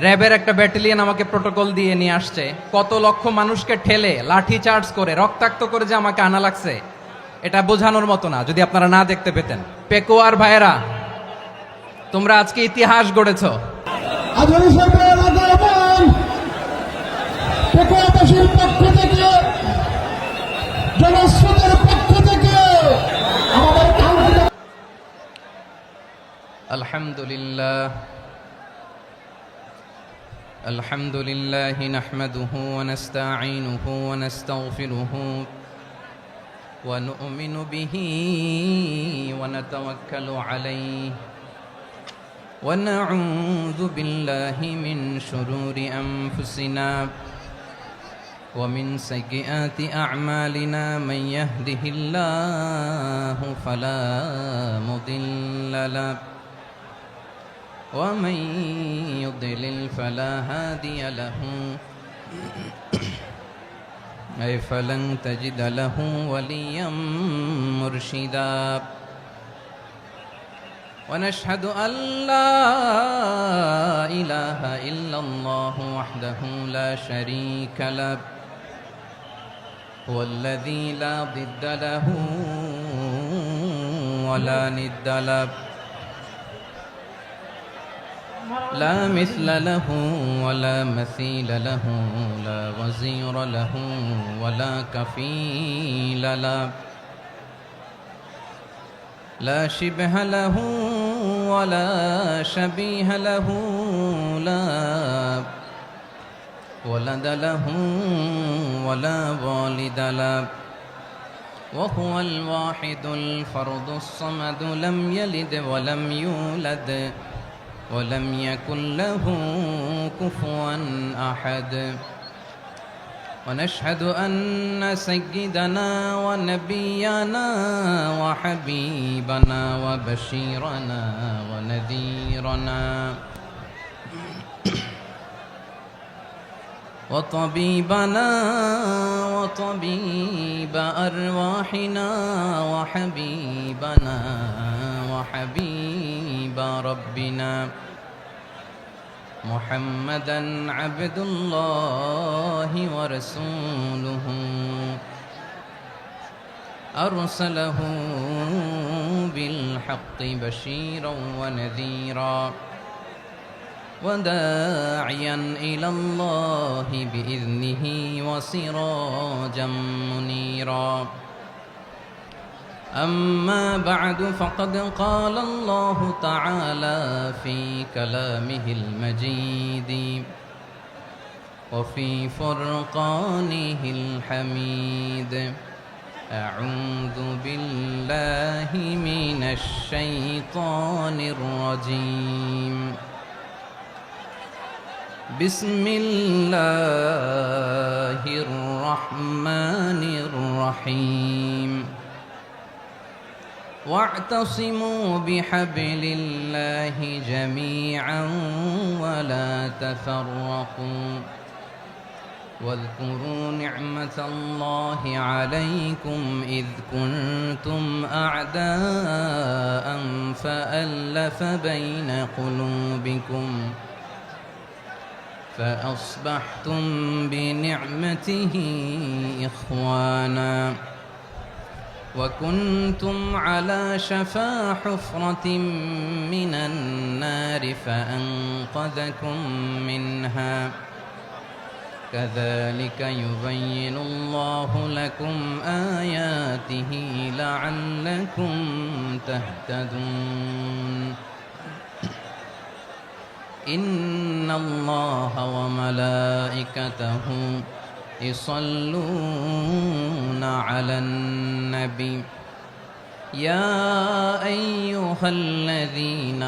র্যাবের একটা ব্যাটালিয়ন আমাকে প্রোটোকল দিয়ে নিয়ে আসছে, কত লক্ষ মানুষকে ঠেলে লাঠি চার্জ করে রক্তাক্ত করে যে আমাকে আনা লাগছে, এটা বোঝানোর মতো না যদি আপনারা না দেখতে পেতেন। পেকুয়ার ভাইয়েরা, তোমরা আজকে ইতিহাস গড়েছ। পেকুয়াবাসীর পক্ষ থেকে, জনস্রোতের পক্ষ থেকে আমাদের আলহামদুলিল্লাহ নাহমাদুহু ওয়া নাস্তাঈনুহু ওয়া নাস্তাগফিরুহু ওয়া নু'মিনু বিহি ওয়া নাতাওয়াক্কালু আলাইহি ওয়া নাউযু বিল্লাহি মিন শুরুরি আনফুসিনা ওয়া মিন সাইয়্যাতি আ'মালিনা মান ইয়াহদিহিল্লাহু ফালা মুদিল্লা লাহু ومن يضلل فلا هادي له أي فلن تجد له وليا مرشدا ونشهد أن لا إله إلا الله وحده لا شريك له هو الذي لا ضد له ولا ند له لا مثل له ولا مثيل له لا وزير له ولا كفيل له لا شبه له ولا شبيه له لا ولد له ولا والد له وهو الواحد الفرد الصمد لم يلد ولم يولد ولم يكن له كفوا أحد ونشهد أن سيدنا ونبينا وحبيبنا وبشيرنا ونذيرنا وطبيبنا وطبيب أرواحنا وحبيبنا وحبيب ربنا محمدا عبد الله ورسوله أرسله بالحق بشيرا ونذيرا وداعيا إلى الله بإذنه وسراجا منيرا أما بعد فقد قال الله تعالى في كلامه المجيد وفي فرقانه الحميد أعوذ بالله من الشيطان الرجيم بسم الله الرحمن الرحيم واعتصموا بحبل الله جميعا ولا تفرقوا واذكروا نعمة الله عليكم إذ كنتم أعداء فألف بين قلوبكم فأصبحتم بنعمته إخوانا وكنتم على شفا حفرة من النار فأنقذكم منها كذلك يبين الله لكم آياته لعلكم تهتدون إن الله وملائكته يصلون على النبي يا أيها الذين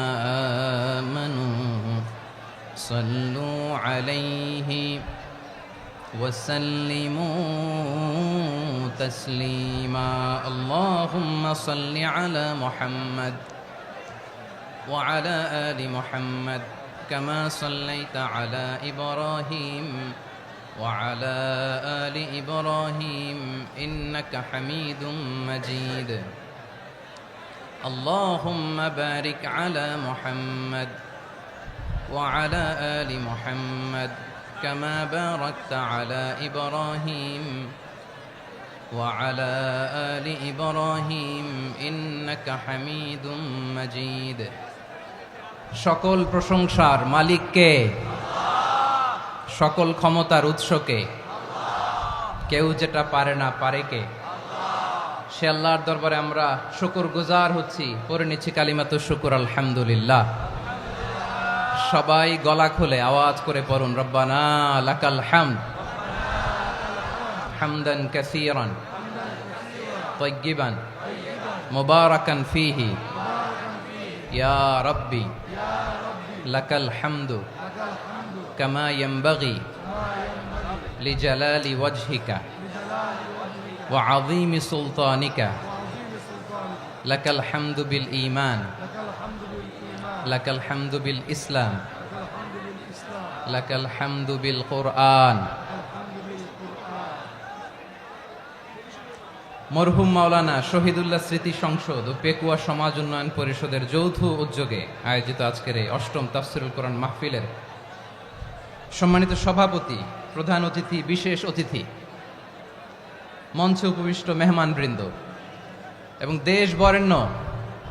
آمنوا صلوا عليه وسلموا تسليما اللهم صل على محمد وعلى آل محمد كما صليت على إبراهيم وعلى آل إبراهيم إنك حميد مجيد اللهم بارك على محمد وعلى آل محمد كما باركت على إبراهيم وعلى آل إبراهيم إنك حميد مجيد সকল প্রশংসার মালিক কে? সকল ক্ষমতার উৎস কে? কেউ যেটা পারে না পারে কে? সে আল্লাহর দরবারে আমরা শুকরগুজার হচ্ছি, পড়ে নিচ্ছি কালিমাতুশ শুকর আলহামদুলিল্লাহ। সবাই গলা খুলে আওয়াজ করে পড়ুন, রব্বানা লাকাল হামদ হামদান কাসীরান তাইয়্যিবান মুবারাকান ফীহি ইয়া রাব্বি লাকাল হামদু কামা ইয়ানবাগি লিজালালি ওয়াজহিকা ওয়া আযীমি সুলতানিকা লাকাল হামদু বিল ঈমান লাকাল হামদু বিল ইসলাম লাকাল হামদু বিল কুরআন। মরহুম মাওলানা শহীদুল্লাহ স্মৃতি সংসদ ও পেকুয়া সমাজ উন্নয়ন পরিষদের যৌথ উদ্যোগে আয়োজিত আজকের এই অষ্টম তাফসিরুল কোরআন মাহফিলের সম্মানিত সভাপতি, প্রধান অতিথি, বিশেষ অতিথি, মঞ্চে উপবিষ্ট মেহমানবৃন্দ এবং দেশ বরেণ্য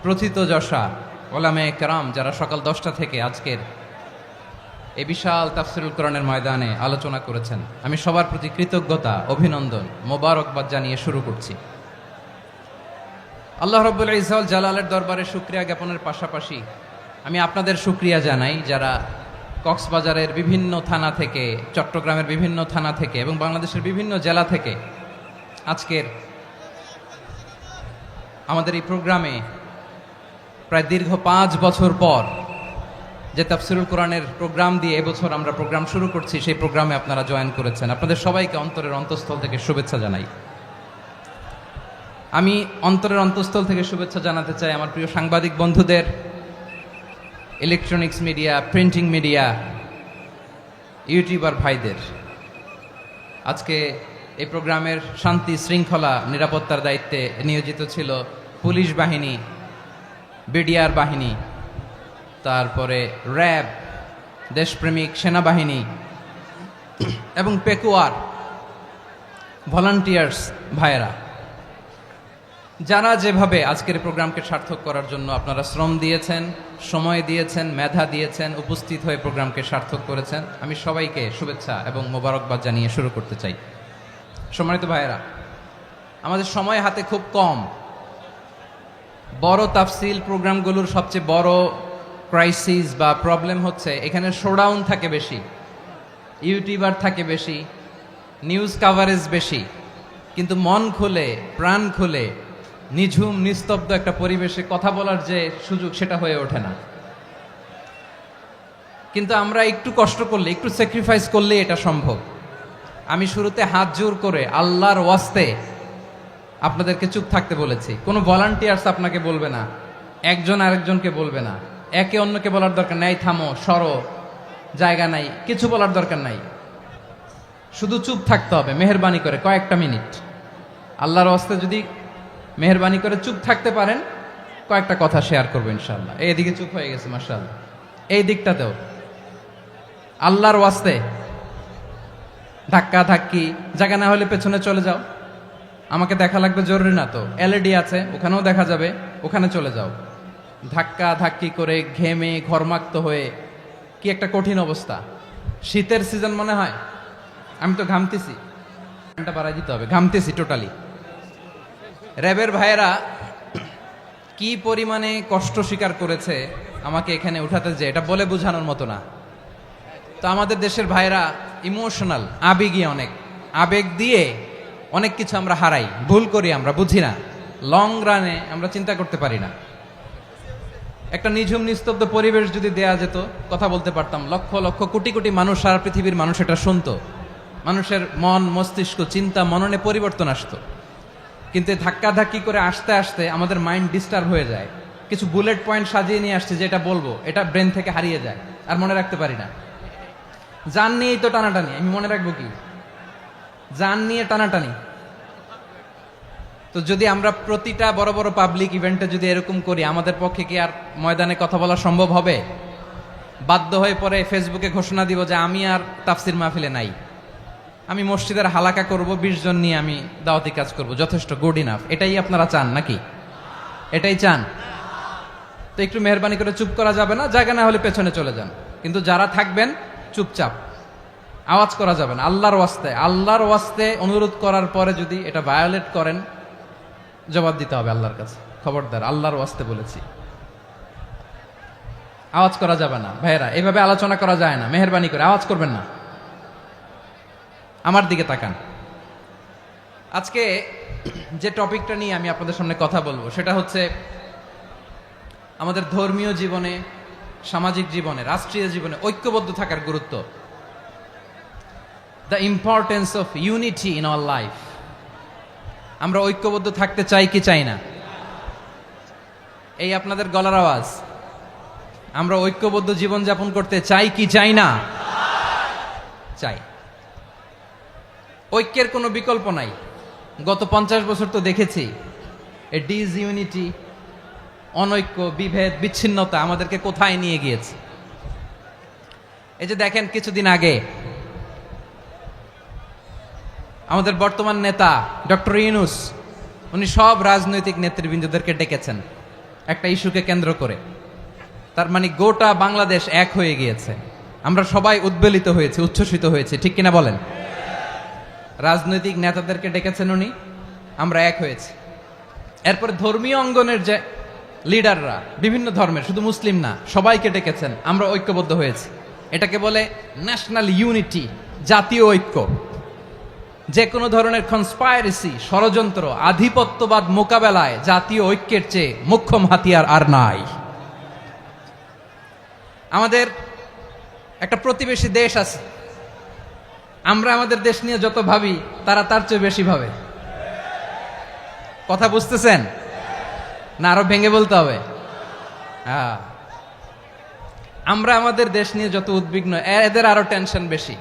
প্রথিতযশা ওলামায়ে কেরাম যারা সকাল 10টা থেকে আজকের এই বিশাল তাফসিরুল কোরআনের ময়দানে আলোচনা করেছেন, আমি সবার প্রতি কৃতজ্ঞতা, অভিনন্দন, মোবারকবাদ জানিয়ে শুরু করছি। আল্লাহ রাব্বুল ইজ্জত ওয়াল জালালের দরবারে শুকরিয়া জ্ঞাপনের পাশাপাশি আমি আপনাদের শুকরিয়া জানাই যারা কক্সবাজারের বিভিন্ন থানা থেকে, চট্টগ্রামের বিভিন্ন থানা থেকে এবং বাংলাদেশের বিভিন্ন জেলা থেকে আজকের আমাদের এই প্রোগ্রামে প্রায় দীর্ঘ 5 বছর পর যে তাফসিরুল কোরআনের প্রোগ্রাম দিয়ে এবছর আমরা প্রোগ্রাম শুরু করছি, সেই প্রোগ্রামে আপনারা জয়েন করেছেন। আপনাদের সবাইকে অন্তরের অন্তঃস্থল থেকে শুভেচ্ছা জানাই। আমি অন্তরের অন্তঃস্থল থেকে শুভেচ্ছা জানাতে চাই আমার প্রিয় সাংবাদিক বন্ধুদের, electronics media, printing media, YouTuber ভাইদের। আজকে এই প্রোগ্রামের শান্তি শৃঙ্খলা নিরাপত্তার দায়িত্বে নিয়োজিত ছিল পুলিশ বাহিনী, বিডিআর বাহিনী, তারপরে র্যাব, দেশপ্রেমিক সেনাবাহিনী এবং পেকুয়ার ভলান্টিয়ার্স ভাইয়েরা, যারা যেভাবে আজকের প্রোগ্রামকে সার্থক করার জন্য আপনারা শ্রম দিয়েছেন, সময় দিয়েছেন, মেধা দিয়েছেন, উপস্থিত হয়ে প্রোগ্রামকে সার্থক করেছেন, আমি সবাইকে শুভেচ্ছা এবং মোবারকবাদ জানিয়ে শুরু করতে চাই। সম্মানিত ভাইয়েরা, আমাদের সময় হাতে খুব কম। বড় তাফসিল প্রোগ্রামগুলোর সবচেয়ে বড় ক্রাইসিস বা প্রবলেম হচ্ছে এখানে শোডাউন থাকে বেশি, ইউটিউবার থাকে বেশি, নিউজ কাভারেজ বেশি, কিন্তু মন খুলে, প্রাণ খুলে, নিঝুম নিস্তব্ধ একটা পরিবেশে কথা বলার যে সুযোগ, সেটা হয়ে ওঠে না। কিন্তু আমরা একটু কষ্ট করলে, একটু স্যাক্রিফাইস করলে এটা সম্ভব। আমি শুরুতে হাত জোর করে আল্লাহর ওয়াস্তে আপনাদেরকে চুপ থাকতে বলেছি। কোনো ভলান্টিয়ার্স আপনাকে বলবে না, একজন আরেকজনকে বলবে না, একে অন্যকে বলার দরকার নাই, থামো, সরো, জায়গা নাই, কিছু বলার দরকার নাই, শুধু চুপ থাকতে হবে মেহেরবানি করে কয়েকটা মিনিট। আল্লাহর ওয়াস্তে যদি মেহেরবানি করে চুপ থাকতে পারেন, কয়েকটা কথা শেয়ার করবো ইনশাআল্লাহ। এইদিকে চুপ হয়ে গেছে মাশাআল্লাহ, এই দিকটাতেও আল্লাহর ওয়াস্তে ধাক্কা ধাক্কি, জায়গা না হলে পেছনে চলে যাও, আমাকে দেখা লাগবে জরুরি না তো, এলইডি আছে ওখানেও দেখা যাবে, ওখানে চলে যাও। ধাক্কা ধাক্কি করে ঘেমে ঘরমাক্ত হয়ে কি একটা কঠিন অবস্থা। শীতের সিজন মনে হয়, আমি তো ঘামতেছি, ফ্যানটা বাড়াই দিতে হবে, ঘামতেছি টোটালি। র্যাবের ভাইয়েরা কি পরিমাণে কষ্ট স্বীকার করেছে আমাকে এখানে উঠাতে, যে এটা বলে বোঝানোর মতো না। তো আমাদের দেশের ভাইয়েরা ইমোশনাল, আবেগী, অনেক আবেগ দিয়ে অনেক কিছু আমরা হারাই, ভুল করি, আমরা বুঝি না, লং রানে আমরা চিন্তা করতে পারি না। একটা নিঝুম নিস্তব্ধ পরিবেশ যদি দেয়া যেত, কথা বলতে পারতাম, লক্ষ লক্ষ কোটি কোটি মানুষ, সারা পৃথিবীর মানুষ এটা শুনতো, মানুষের মন, মস্তিষ্ক, চিন্তা, মননে পরিবর্তন আসতো। কিন্তু ধাক্কাধাক্কি করে আসতে আসতে আমাদের মাইন্ড ডিস্টার্ব হয়ে যায়। কিছু বুলেট পয়েন্ট সাজিয়ে নিয়ে আসছে, যেটা বলবো এটা ব্রেন থেকে হারিয়ে যায়, আর মনে রাখতে পারি না। জান নিয়েই তো টানাটানি, আমি মনে রাখবো কি? জান নিয়ে টানাটানি। তো যদি আমরা প্রতিটা বড় বড় পাবলিক ইভেন্টে যদি এরকম করি, আমাদের পক্ষে কি আর ময়দানে কথা বলা সম্ভব হবে? বাধ্য হয়ে পরে ফেসবুকে ঘোষণা দিব যে আমি আর তাফসির মাহফিলে নাই, আমি মসজিদের হালাকা করব, 20 জন নিয়ে আমি দাওয়াতি কাজ করব, যথেষ্ট, গুড ইনাফ। এটাই আপনারা চান নাকি? এটাই চান? তো একটু মেহরবানি করে চুপ করা যাবে না, জায়গা না হলে পেছনে চলে যান, কিন্তু যারা থাকবেন চুপচাপ, আওয়াজ করা যাবে না। আল্লাহর ওয়াস্তে অনুরোধ করার পরে যদি এটা ভায়োলেট করেন, জবাব দিতে হবে আল্লাহর কাছে। খবরদার, আল্লাহর ওয়াস্তে বলেছি, আওয়াজ করা যাবে না। ভাইয়েরা, এভাবে আলোচনা করা যায় না, মেহরবানি করে আওয়াজ করবেন না। আমার দিকে তাকান। আজকে যে টপিকটা নিয়ে আমি আপনাদের সামনে কথা বলবো সেটা হচ্ছে আমাদের ধর্মীয় জীবনে, সামাজিক জীবনে, রাষ্ট্রীয় জীবনে ঐক্যবদ্ধ থাকার গুরুত্ব। The importance of unity in our life. আমরা ঐক্যবদ্ধ থাকতে চাই কি চাই না? এই আপনাদের গলার আওয়াজ। আমরা ঐক্যবদ্ধ জীবন যাপন করতে চাই কি চাই না? চাই। ঐক্যের কোনো বিকল্প নাই। গত 50 বছর তো দেখেছি এ ডিসইউনিটি, অনৈক্য, বিভেদ, বিচ্ছিন্নতা আমাদেরকে কোথায় নিয়ে গিয়েছে। এই যে দেখেন, কিছুদিন আগে আমাদের বর্তমান নেতা ডক্টর ইউনূস, উনি সব রাজনৈতিক নেতৃবৃন্দদেরকে ডেকেছেন একটা ইস্যুকে কেন্দ্র করে। তার মানে গোটা বাংলাদেশ এক হয়ে গিয়েছে। আমরা সবাই উদ্বেলিত হয়েছে, উচ্ছ্বসিত হয়েছে, ঠিক কিনা বলেন? রাজনৈতিক নেতাদেরকে ডেকেছেন উনি, আমরা এক হয়েছি। এরপরে ধর্মীয় অঙ্গনের যে লিডাররা, বিভিন্ন ধর্মের, শুধু মুসলিম না, সবাইকে ডেকেছেন, আমরা ঐক্যবদ্ধ হয়েছি। এটাকে বলে ন্যাশনাল ইউনিটি, জাতীয় ঐক্য। যে কোনো ধরনের কনস্পাইরেসি, ষড়যন্ত্র, আধিপত্যবাদ মোকাবেলায় জাতীয় ঐক্যের চেয়ে মোক্ষম হাতিয়ার আর নাই। আমাদের একটা প্রতিবেশী দেশ আছে, আমরা আমাদের দেশ নিয়ে যত ভাবি তারা তার চেয়ে বেশি ভাবে। কথা বুঝতেছেন না? আরো ভেঙে বলতে হবে। হ্যাঁ, আমরা আমাদের দেশ নিয়ে যত উদ্বিগ্ন, এদের আরো টেনশন বেশি।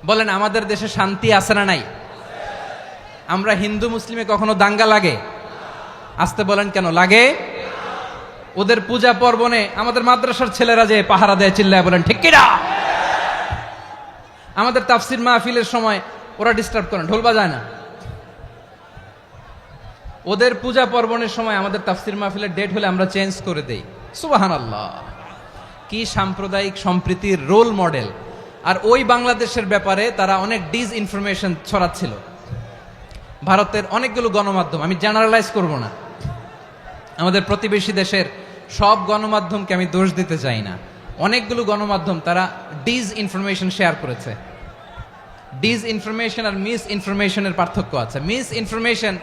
বলেন, আমাদের দেশে শান্তি আছে না নাই? আমরা হিন্দু মুসলিমে কখনো দাঙ্গা লাগে? আসতে বলেন, কেন লাগে? ওদের পূজা পার্বণে আমাদের মাদ্রাসার ছেলেরা যে পাহারা দেয়, চিল্লায় বলেন ঠিক কিনা? আমাদের তাফসির মাহফিলের সময় ওরা ডিস্টার্ব করেন, ঢোল বাজায় না। ওদের পূজা পার্বণের সময় আমাদের তাফসির মাহফিলের ডেট হলে আমরা চেঞ্জ করে দেই। সুবহানাল্লাহ, কি সাম্প্রদায়িক সম্প্রীতির রোল মডেল। আর ওই বাংলাদেশের ব্যাপারে তারা অনেক ডিসইনফরমেশন ছড়াচ্ছিল। ভারতের অনেকগুলো গণমাধ্যম, আমি জেনারেলাইজ করব না, আমাদের প্রতিবেশী দেশের সব গণমাধ্যমকে আমি দোষ দিতে চাই না, অনেকগুলো গণমাধ্যম তারা ডিসইনফরমেশন শেয়ার করেছে। ডিসইনফরমেশন আর মিস ইনফরমেশনের পার্থক্য আছে। মিস ইনফরমেশন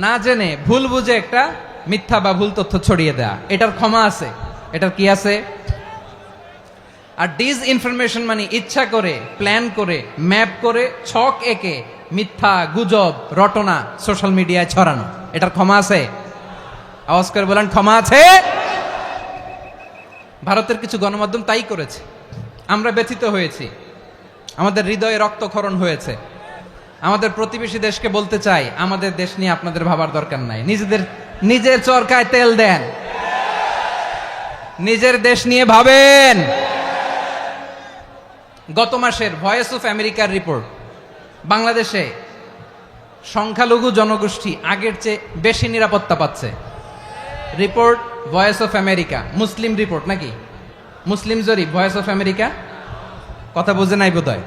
না জেনে ভুল বুঝে একটা মিথ্যা বা ভুল তথ্য ছড়িয়ে দেয়া, এটার ক্ষমা আছে, এটার কি আছে? আর ডিসইনফরমেশন মানে ইচ্ছা করে, প্ল্যান করে, ম্যাপ করে, ছক এঁকে মিথ্যা, গুজব, রটনা সোশ্যাল মিডিয়ায় ছড়ানো, এটার ক্ষমা আছে? আওয়াজ করে বলেন, ক্ষমা আছে? ভারতের কিছু গণমাধ্যম তাই করেছে। আমরা ব্যথিত হয়েছি, আমাদের হৃদয়ে রক্তক্ষরণ হয়েছে। আমাদের প্রতিবেশী দেশকে বলতে চাই, আমাদের দেশ নিয়ে আপনাদের ভাবার দরকার নাই। নিজের চরকায় তেল দেন, নিজের দেশ নিয়ে ভাবেন। গত মাসের ভয়েস অফ আমেরিকার রিপোর্ট, বাংলাদেশে সংখ্যালঘু জনগোষ্ঠী আগের চেয়ে বেশি নিরাপত্তা পাচ্ছে। Report voice of America, Muslim report নাকি? মুসলিম জরিপ, ভয়েস অফ আমেরিকা। কথা বুঝে নাই বোধহয়।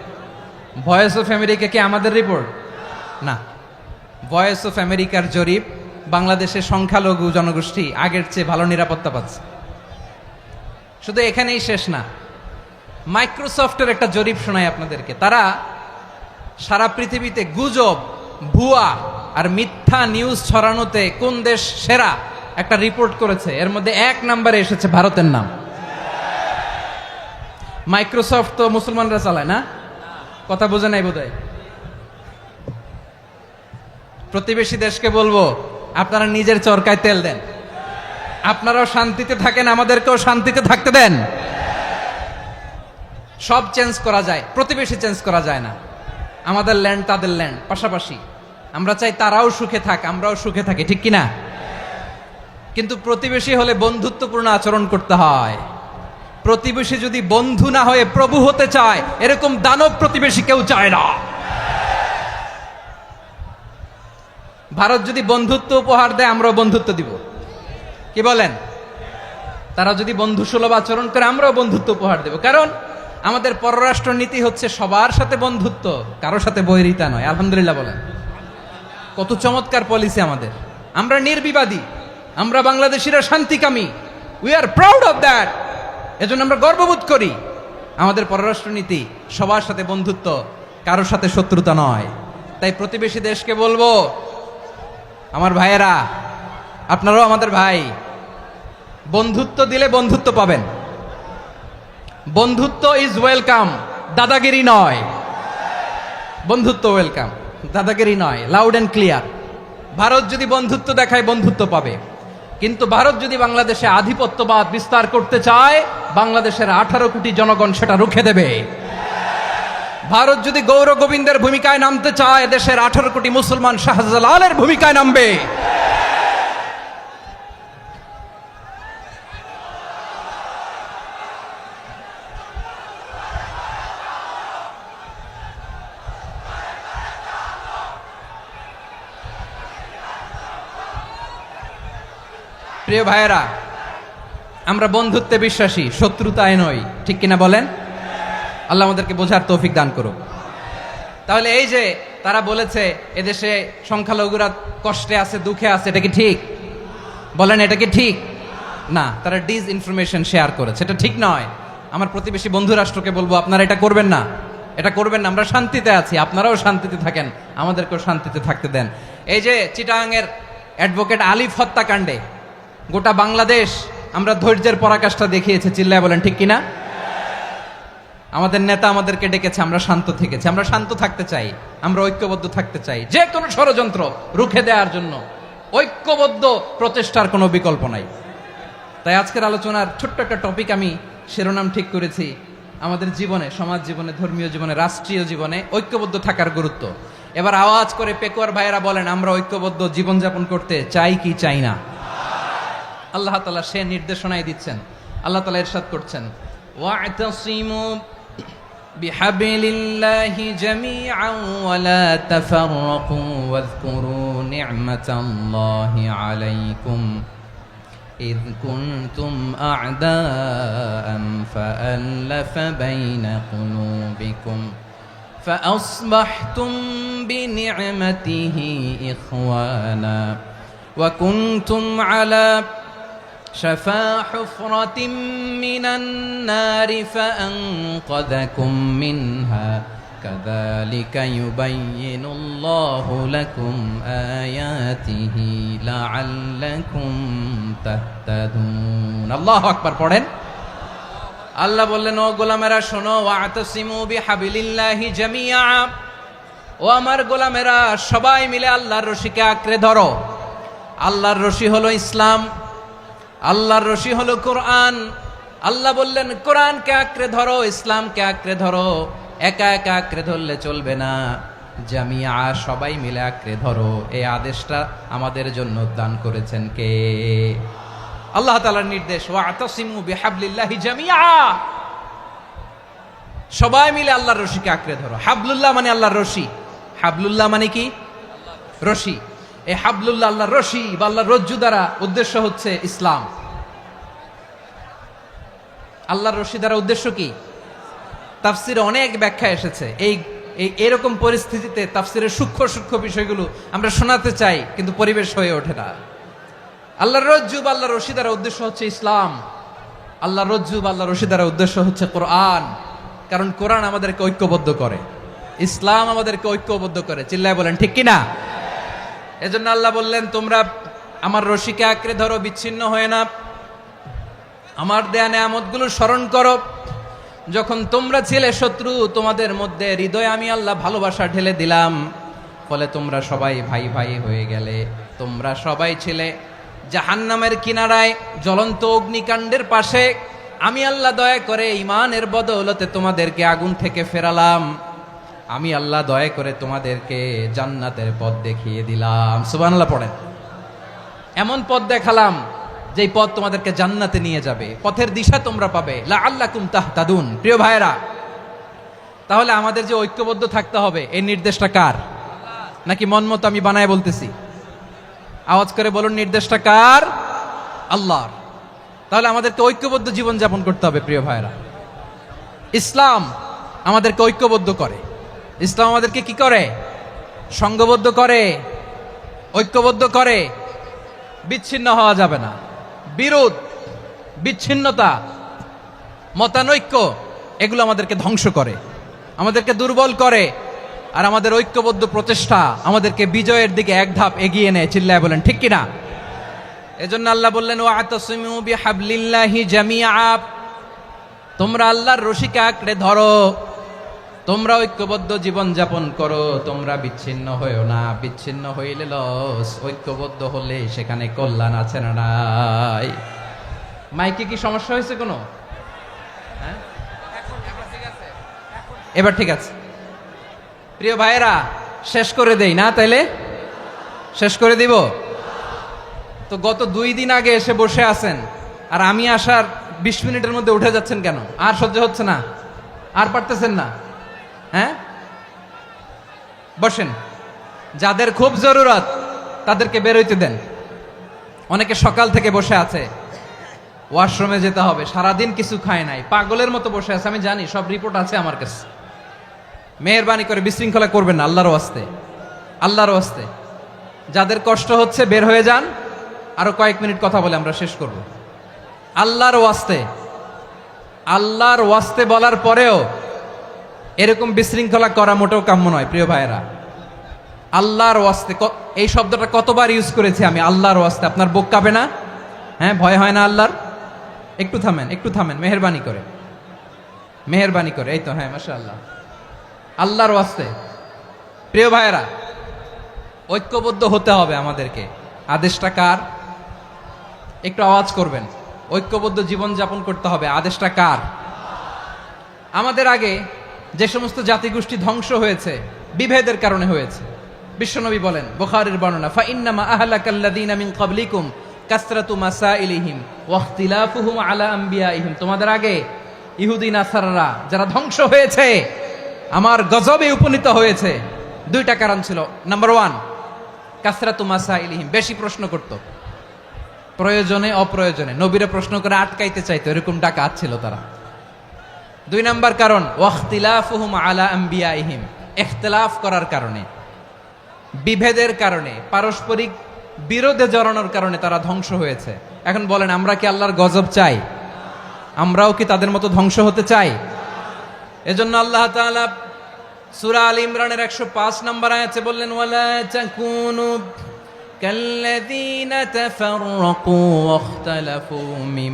ভয়েস অফ আমেরিকা কি আমাদের রিপোর্ট? না, ভয়েস অফ আমেরিকার জরিপ, বাংলাদেশের সংখ্যালঘু জনগোষ্ঠী আগের চেয়ে ভালো নিরাপত্তা পাচ্ছে। শুধু এখানেই শেষ না, মাইক্রোসফটের একটা জরিপ শোনাই আপনাদেরকে। তারা সারা পৃথিবীতে গুজব, ভুয়া আর মিথ্যা নিউজ ছড়ানোতে কোন দেশ সেরা একটা রিপোর্ট করেছে। এর মধ্যে 1 নম্বরে এসেছে ভারতের নাম। মাইক্রোসফট তো মুসলমানরা চালায় না? কথা বোঝে নাই বোধহয়। প্রতিবেশী দেশকে বলবো, আপনারা নিজের চরকায় তেল দেন, আপনারাও শান্তিতে থাকেন, আমাদেরকেও শান্তিতে থাকতে দেন। সব চেঞ্জ করা যায়, প্রতিবেশী চেঞ্জ করা যায় না। আমাদের ল্যান্ড তাদের ল্যান্ড, পাশাপাশি। আমরা চাই তারাও সুখে থাক, আমরাও সুখে থাকি, ঠিক কিনা? কিন্তু প্রতিবেশী হলে বন্ধুত্বপূর্ণ আচরণ করতে হয়। প্রতিবেশী যদি বন্ধু না হয়ে প্রভু হতে চায়, এরকম দানব প্রতিবেশী কেউ চায় না। ভারত যদি বন্ধুত্ব উপহার দেয়, আমরাও বন্ধুত্ব দিব। কি বলেন? তারা যদি বন্ধু সুলভ আচরণ করে, আমরাও বন্ধুত্ব উপহার দেব। কারণ আমাদের পররাষ্ট্র নীতি হচ্ছে সবার সাথে বন্ধুত্ব, কারোর সাথে বৈরিতা নয়। আলহামদুলিল্লাহ বলেন, কত চমৎকার পলিসি আমাদের। আমরা নির্বিবাদী, আমরা বাংলাদেশিরা শান্তিকামী। We are proud of that. এজন্য আমরা গর্ববোধ করি। আমাদের পররাষ্ট্র নীতি সবার সাথে বন্ধুত্ব, কারোর সাথে শত্রুতা নয়। তাই প্রতিবেশী দেশকে বলবো, আমার ভাইয়েরা, আপনারাও আমাদের ভাই, বন্ধুত্ব দিলে বন্ধুত্ব পাবেন। বন্ধুত্ব ইজ ওয়েলকাম, দাদাগিরি নয়। বন্ধুত্ব ওয়েলকাম, দাদাগিরি নয়। Loud and clear. ভারত যদি বন্ধুত্ব দেখায়, বন্ধুত্ব পাবে। কিন্তু ভারত যদি বাংলাদেশে আধিপত্যবাদ বিস্তার করতে চায়, বাংলাদেশের 18 কোটি জনগণ সেটা রুখে দেবে। ভারত যদি গৌর গোবিন্দের ভূমিকায় নামতে চায়, দেশের 18 কোটি মুসলমান শাহজালালের ভূমিকায় নামবে। প্রিয় ভাইয়েরা, আমরা বন্ধুত্বে বিশ্বাসী, শত্রুতায় নই। ঠিক কিনা বলেন? আল্লাহ আমাদেরকে বোঝার তৌফিক দান করুক। তাহলে এই যে তারা বলেছে এদেশে সংখ্যালঘুরা কষ্টে আছে, দুঃখে আছে, এটা কি ঠিক? বলেন, এটা কি ঠিক? না, তারা ডিস ইনফরমেশন শেয়ার করেছে, এটা ঠিক নয়। আমার প্রতিবেশী বন্ধু রাষ্ট্রকে বলবো, আপনারা এটা করবেন না, এটা করবেন না। আমরা শান্তিতে আছি, আপনারাও শান্তিতে থাকেন, আমাদেরকেও শান্তিতে থাকতে দেন। এই যে চিটাগাংয়ের অ্যাডভোকেট আলিফ হত্যাকাণ্ডে গোটা বাংলাদেশ আমরা ধৈর্যের পরাকাষ্ঠা দেখিয়েছে। চিল্লায় বলেন, ঠিক কিনা? আমাদের নেতা আমাদেরকে ডেকেছে, আমরা শান্ত থেকেছি। আমরা শান্ত থাকতে চাই, আমরা ঐক্যবদ্ধ থাকতে চাই। যে কোনো ষড়যন্ত্র রুখে দেওয়ার জন্য ঐক্যবদ্ধ প্রচেষ্টার কোনো বিকল্প নাই। তাই আজকের আলোচনার ছোট্ট একটা টপিক আমি শিরোনাম ঠিক করেছি, আমাদের জীবনে, সমাজ জীবনে, ধর্মীয় জীবনে, রাষ্ট্রীয় জীবনে ঐক্যবদ্ধ থাকার গুরুত্ব। এবার আওয়াজ করে পেকুয়ার ভাইয়েরা বলেন, আমরা ঐক্যবদ্ধ জীবনযাপন করতে চাই কি চাই না? আল্লাহ তাআলা সে নির্দেশনাই দিচ্ছেন। আল্লাহ তাআলা ইরশাদ করছেন, ওয়া'তাসিমু বিহাবলিল্লাহি জামিআন ওয়া লা তাফাররাকু ওয়াযকুরু নি'মাতাল্লাহি আলাইকুম إذ كنتم أعداء فألف بين قلوبكم فأصبحتم بنعمته إخوانا وكنتم على شفا حفرة من النار فأنقذكم منها كذلك يبين الله لكم آياته لعلكم تهتدون الله أكبر পড়েন। আল্লাহ বললেন, ও গোলামেরা শোনো, ওয়া'তাসিমু বিহাবলিল্লাহি জামিআ, ও আমার গোলামেরা সবাই মিলে আল্লাহর রশিকে আঁকড়ে ধরো। আল্লাহর রশি হলো ইসলাম, আল্লাহর রশি হলো কোরআন। আল্লাহ বললেন, কোরআনকে আঁকড়ে ধরো, ইসলামকে আঁকড়ে ধরো। একা একা আঁকড়ে ধরলে চলবে না, জামিয়া, সবাই মিলে আঁকড়ে ধরো। এই আদেশটা আমাদের জন্য দান করেছেন কে? আল্লাহ তাআলার নির্দেশ, ওয়া'তাসিমু বিহাবলিল্লাহি জামিআ, সবাই মিলে আল্লাহর রশিকে আঁকড়ে ধরো। হাবলুল্লাহ মানে আল্লাহর রশি। হাবলুল্লাহ মানে কি? রশি। এই হাবলুল্লাহ, আল্লাহর রশি বা আল্লাহর রজ্জু দ্বারা উদ্দেশ্য হচ্ছে ইসলাম। আল্লাহর রশি দ্বারা উদ্দেশ্য কি? তাফসিরে অনেক ব্যাখ্যা এসেছে। এরকম পরিস্থিতিতে তাফসিরের সূক্ষ্ম সূক্ষ্ম বিষয়গুলো আমরা শোনাতে চাই, কিন্তু পরিবেশ হয়ে ওঠে না। আল্লাহর রজ্জু বা আল্লাহর রশি দ্বারা উদ্দেশ্য হচ্ছে ইসলাম। আল্লাহর রজ্জু বা আল্লাহর রশি দ্বারা উদ্দেশ্য হচ্ছে কোরআন। কারণ কোরআন আমাদেরকে ঐক্যবদ্ধ করে, ইসলাম আমাদেরকে ঐক্যবদ্ধ করে। চিল্লায় বলেন, ঠিক কিনা? এজন্য আল্লাহ বললেন, তোমরা আমার রশিকে আঁকড়ে ধরো, বিচ্ছিন্ন হয়ে না। আমার দেয়া নেয়ামতগুলো স্মরণ করো। যখন তোমরা ছিলে শত্রু, তোমাদের মধ্যে হৃদয়ে আমি আল্লাহ ভালোবাসা ঢেলে দিলাম, ফলে তোমরা সবাই ভাই ভাই হয়ে গেলে। তোমরা সবাই ছিলে জাহান্নামের কিনারায়, জ্বলন্ত অগ্নিকাণ্ডের পাশে। আমি আল্লাহ দয়া করে ঈমানের বদৌলতে তোমাদেরকে আগুন থেকে ফেরালাম। আমি আল্লাহ দয়া করে তোমাদেরকে জান্নাতের পথ দেখিয়ে দিলাম। সুবহানাল্লাহ পড়েন। এমন পথ দেখালাম যেই পথ তোমাদেরকে জান্নাতে নিয়ে যাবে, পথের দিশা তোমরা পাবে, লাআল্লাকুম তাহতাদুন। প্রিয় ভাইরা, তাহলে আমাদের যে ঐক্যবদ্ধ থাকতে হবে এই নির্দেশটা কার? নাকি মন মতো আমি বানায় বলতেছি? আওয়াজ করে বলুন, নির্দেশটা কার? আল্লাহর। তাহলে আমাদেরকে ঐক্যবদ্ধ জীবন যাপন করতে হবে। প্রিয় ভাইরা, ইসলাম আমাদেরকে ঐক্যবদ্ধ করে। ইসলাম আমাদেরকে কি করে? সংঘবদ্ধ করে, ঐক্যবদ্ধ করে। বিচ্ছিন্ন হওয়া যাবে না। বিরোধ, বিচ্ছিন্নতা, মতানৈক্য এগুলো আমাদেরকে ধ্বংস করে, আমাদেরকে দুর্বল করে। আর আমাদের ঐক্যবদ্ধ প্রচেষ্টা আমাদেরকে বিজয়ের দিকে এক ধাপ এগিয়ে নেয়। চিল্লায় বলেন ঠিক কিনা? এজন্য আল্লাহ বললেন, ওয়াতাসিমু বিহাবলিল্লাহি জামিআ, তোমরা আল্লাহর রশিকে আঁকড়ে ধরো, তোমরা ঐক্যবদ্ধ জীবন যাপন করো, তোমরা বিচ্ছিন্ন হইও না। বিচ্ছিন্ন হইলে লস, ঐক্যবদ্ধ হলে সেখানে কল্যাণ আছে না নাই? মাইকে কি সমস্যা হয়েছে কোনো? হ্যাঁ, এবার ঠিক আছে। প্রিয় ভাইয়েরা, শেষ করে দেই না? তাইলে শেষ করে দিব তো। গত 2 দিন আগে এসে বসে আছেন, আর আমি আসার 20 মিনিটের মধ্যে উঠে যাচ্ছেন কেন? আর সহ্য হচ্ছে না? আর পারতেছেন না? হ্যাঁ, বসেন। যাদের খুব জরুরত তাদেরকে বের হইতে দেন। অনেকে সকাল থেকে বসে আছে, ওয়াশরুমে যেতে হবে, সারাদিন কিছু খায় নাই, পাগলের মতো বসে আছে। আমি জানি, সব রিপোর্ট আছে আমার কাছে। মেহেরবানি করে বিশৃঙ্খলা করবেন না, আল্লাহর ওয়াস্তে, আল্লাহর ওয়াস্তে। যাদের কষ্ট হচ্ছে বের হয়ে যান। আরো কয়েক মিনিট কথা বলে আমরা শেষ করব। আল্লাহর ওয়াস্তে, আল্লাহর ওয়াস্তে বলার পরেও এরকম বিশৃঙ্খলা করা মোটেও কাম্য নয়। প্রিয় ভাইয়েরা, আল্লাহর ওয়াস্তে, এই শব্দটা কতবার ইউজ করেছি আমি, আল্লাহর ওয়াস্তে। আপনার বুক কাঁপে না? হ্যাঁ, ভয় হয় না আল্লাহর? একটু থামেন, একটু থামেন, মেহেরবানি করে, মেহেরবানি করে। এই তো, হ্যাঁ, মাশাআল্লাহ। আল্লাহর ওয়াস্তে প্রিয় ভাইয়েরা, ঐক্যবদ্ধ হতে হবে আমাদেরকে। আদেশটা কার? একটু আওয়াজ করবেন। ঐক্যবদ্ধ জীবন যাপন করতে হবে, আদেশটা কার? আমাদের আগে যে সমস্ত জাতিগোষ্ঠী ধ্বংস হয়েছে বিভেদের কারণে হয়েছে। বিশ্বনবী বলেন, বুখারীর বর্ণনা, ফাইন্নামা আহলাকাল্লাযীনা মিন ক্বাবলিকুম কাসরাতু মাসাইলিহিম ওয়া ইখতিলাফুহুম আলা আম্বিয়াইহিম। তোমাদের আগে ইহুদি নাসারারা যারা ধ্বংস হয়েছে, আমার গজবে উপনীত হয়েছে, 2টা কারণ ছিল। নাম্বার 1, কাসরাতু মাসাইলিহিম, বেশি প্রশ্ন করত, প্রয়োজনে অপ্রয়োজনে নবীরে প্রশ্ন করে আটকাইতে চাইতো, এরকম ডাকাত ছিল তারা। 2 নাম্বার কারণ, ওয়াখতিলাফুহুম আলা আম্বিয়াইহিম, ইখতিলাফ করার কারণে, বিভেদের কারণে, পারস্পরিক বিরোধে জড়ানোর কারণে তারা ধ্বংস হয়েছে। এখন বলেন, আমরা কি আল্লাহর গজব চাই? আমরাও কি তাদের মতো ধ্বংস হতে চাই? এজন্য আল্লাহ তাআলা সূরা আল ইমরানের 105 নম্বর আয়াতে বললেন, ওয়ালা তাকুনু কাল্লাযীনা তাফাররাকু ওয়াখতালাফু মিন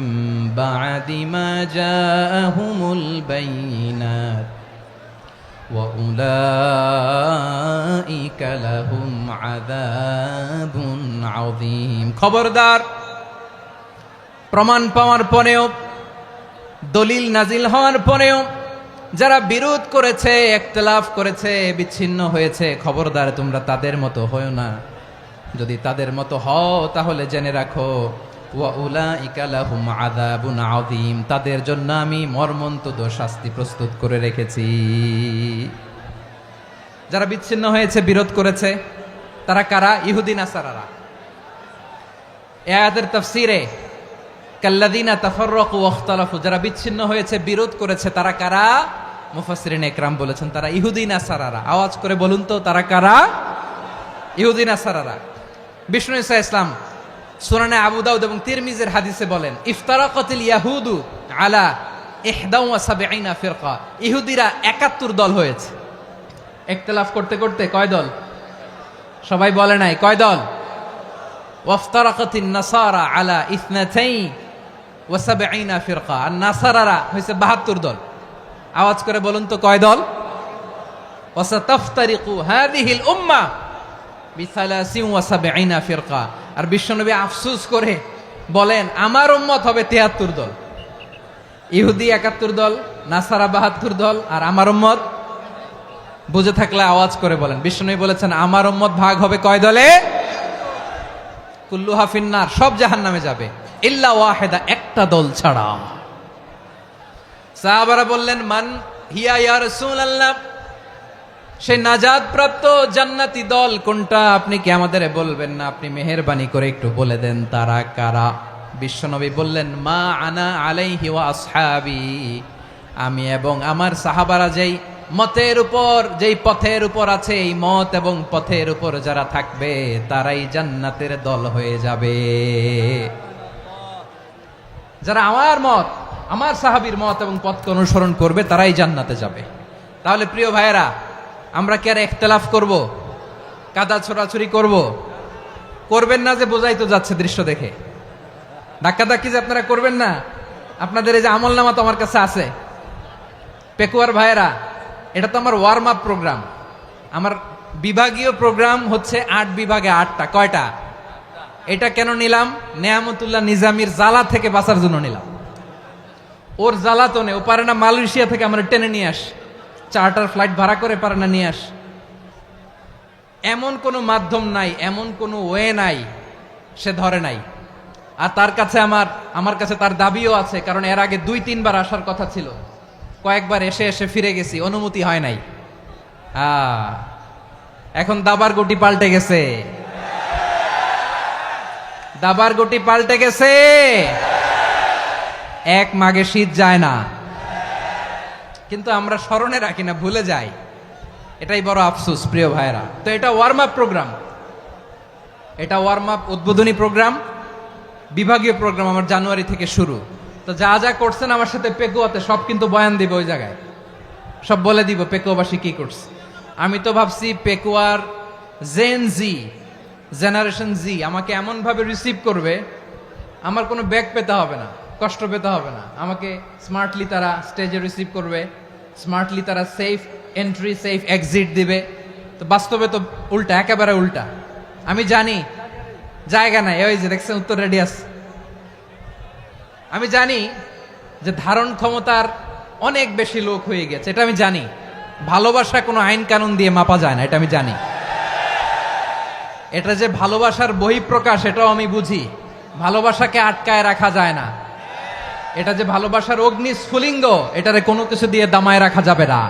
বা'দি মা জাআহুমুল বাইয়িনাত ওয়া উলাইকা লাহুম আযাবুন আযীম। খবরদার, প্রমাণ পাওয়ার পরেও, দলিল নাজিল হওয়ার পরেও যারা বিরোধ করেছে, ইখতিলাফ করেছে, বিচ্ছিন্ন হয়েছে, খবরদার তোমরা তাদের মতো হয়ো না। যদি তাদের মতো হও তাহলে জেনে রাখো, ওয়া উলাইকা লাহুম আযাবুন আযীম, তাদের জন্য আমি মর্মন্তুদ শাস্তি প্রস্তুত করে রেখেছি। যারা বিচ্ছিন্ন হয়েছে, বিরোধ করেছে, তারা কারা? ইহুদি নাসারারা। এই আয়াতের তাফসীরে কাল্লাযীনা তাফাররাকু ওয়াখতালাফু, যারা বিচ্ছিন্ন হয়েছে, বিরোধ করেছে, তারা কারা? মুফাসসিরিন ইকরাম বলেছেন তারা ইহুদি নাসারারা। আওয়াজ করে বলুন তো, তারা কারা? ইহুদি নাসারারা। বিষ্ণু ঈসা ইসলাম সুনানে আবু দাউদ এবং তিরমিজির হাদিসে বলেন, ইফতারাকাতিল ইয়াহুদু আলা 71 ফিরকা, ইহুদিরা 71 দল হয়েছে। ইখতিলাফ করতে করতে কয় দল? সবাই বলে নাই, কয় দল? ওয়াফতারাকাতিন নাসারা আলা 72 ফিরকা, আর নাসারারা হয়েছে 72 দল। আওয়াজ করে বলুন তো, কয় দল? ওয়াসাতাফতারিকু হাযিহিল উম্মাহ বি73 ফিরকা। আর বিশ্বনবী আফসোস করে বলেন, আমার উম্মত হবে 73 দল। ইহুদি 71 দল, নাসারা 72 দল, আর আমার উম্মত, বুঝে থাকলে আওয়াজ করে বলেন। বিশ্বনবী বলেছেন, আমার উম্মত ভাগ হবে কয় দলে? কুল্লুহা ফিন্নার, সব জাহান্নামে যাবে। ইল্লা ওয়াহিদা, একটা দল ছাড়া। সাহাবারা বললেন, মান হিয়া ইয়া রাসূলুল্লাহ, সেই নাজাত প্রাপ্ত জান্নাতি দল কোনটা? আপনি কি আমাদের বলবেন না? আপনি মেহেরবানি করে একটু বলে দেন তারা কারা। বিশ্বনবী বললেন, মা আনা আলাইহি ওয়া আসহাবি, আমি এবং আমার সাহাবারা যেই মতের উপর, যেই পথের উপর আছে, এই মত এবং পথের উপর যারা থাকবে তারাই জান্নাতের দল হয়ে যাবে। যারা আমার মত, আমার সাহাবীর মত এবং পথকে অনুসরণ করবে তারাই জান্নাতে যাবে। তাহলে প্রিয় ভাইয়েরা, আমরা কি আর ইখতিলাফ করব, কাদা ছোড়াছুরি করব? করবেন না যে বোঝাই তো যাচ্ছে দৃশ্য দেখে। ধাক্কাধাক্কি যে আপনারা করবেন না। আপনাদের এই যে আমলনামা তো আমার কাছে আছে। পেকুয়ার ভাইয়েরা, এটা তো আমার ওয়ার্ম আপ প্রোগ্রাম। আমার বিভাগীয় প্রোগ্রাম হচ্ছে 8 বিভাগে 8টা। কয়টা? এটা কেন নিলাম? নেয়ামতুল্লাহ নিজামীর জ্বালা থেকে বাঁচার জন্য নিলাম। ওর জ্বালাতনে ও পারে না মালয়েশিয়া থেকে আমরা টেনে নিয়ে আস, চার্টার ফ্লাইট ভাড়া করে পারে না নিয়ে আস। এমন কোনো মাধ্যম নাই, এমন কোনো ওয়ে নাই সে ধরে নাই। আর তার কাছে আমার কাছে তার দাবিও আছে, কারণ এর আগে 2-3 বার আসার কথা ছিল। কয়েকবার এসে এসে ফিরে গেছি, অনুমতি হয় নাই। এখন দাবার গুটি পাল্টে গেছে, দাবার গুটি পাল্টে গেছে। এক মাঘে শীত যায় না, কিন্তু আমরা স্মরণে রাখি না, ভুলে যাই। এটাই বড় আফসোস প্রিয় ভাইরা। তো এটা ওয়ার্ম আপ প্রোগ্রাম, এটা ওয়ার্ম আপ উদ্বোধনী প্রোগ্রাম, বিভাগীয় প্রোগ্রাম আমার জানুয়ারি থেকে শুরু। তো যা যা করছেন আমার সাথে পেকুয়াতে সব কিন্তু বয়ান দিব, ওই জায়গায় সব বলে দিব পেকুয়াবাসী কি করছে। আমি তো ভাবছি পেকুয়ার জেনারেশন জি আমাকে এমন ভাবে রিসিভ করবে, আমার কোনো ব্যাক পেতে হবে না, কষ্ট পেতে হবে না। আমাকে স্মার্টলি তারা স্টেজে রিসিভ করবে, স্মার্টলি তারা সেফ এন্ট্রি সেফ এক্সিট দিবে। তো বাস্তবে তো উল্টা, একেবারে উল্টা। আমি জানি জায়গা নাই, ওই যে দেখছেন উত্তর রেডি আছে। আমি জানি যে ধারণ ক্ষমতার অনেক বেশি লোক হয়ে গেছে, এটা আমি জানি। ভালোবাসা কোনো আইন কানুন দিয়ে মাপা যায় না, এটা আমি জানি। এটা যে ভালোবাসার বহিঃপ্রকাশ এটাও আমি বুঝি। ভালোবাসাকে আটকায় রাখা যায় না। এটা যে ভালোবাসার অগ্নিস্ফুলিঙ্গ, এটারে কোনো কিছু দিয়ে দামায় রাখা যাবে না,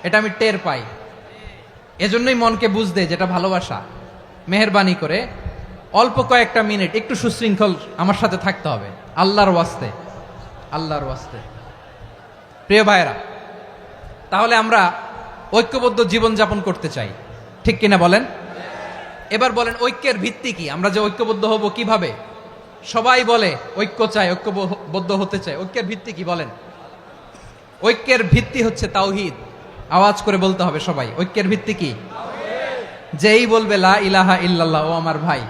এটা আমি টের পাই। এজন্যই মনকে বুঝতে যেটা ভালোবাসা। মেহেরবানি করে অল্প কয়েকটা মিনিট একটু সুশৃঙ্খল আমার সাথে থাকতে হবে, আল্লাহর ওয়াস্তে, আল্লাহর ওয়াস্তে। প্রিয় ভাইরা, তাহলে আমরা ঐক্যবদ্ধ জীবনযাপন করতে চাই, ঠিক কিনা বলেন? এবার বলেন ঐক্যের ভিত্তি কি? আমরা যে ঐক্যবদ্ধ হব কিভাবে? সবাই বলে ঐক্য চাই, ঐক্যবদ্ধ হতে চাই। ঐক্যের ভিত্তি কি বলেন? ঐক্যের ভিত্তি হচ্ছে তাওহীদ। আওয়াজ করে বলতে হবে সবাই, ঐক্যের ভিত্তি কি? যেই বলবে লা ইলাহা ইল্লাল্লাহ, ও আমার ভাই,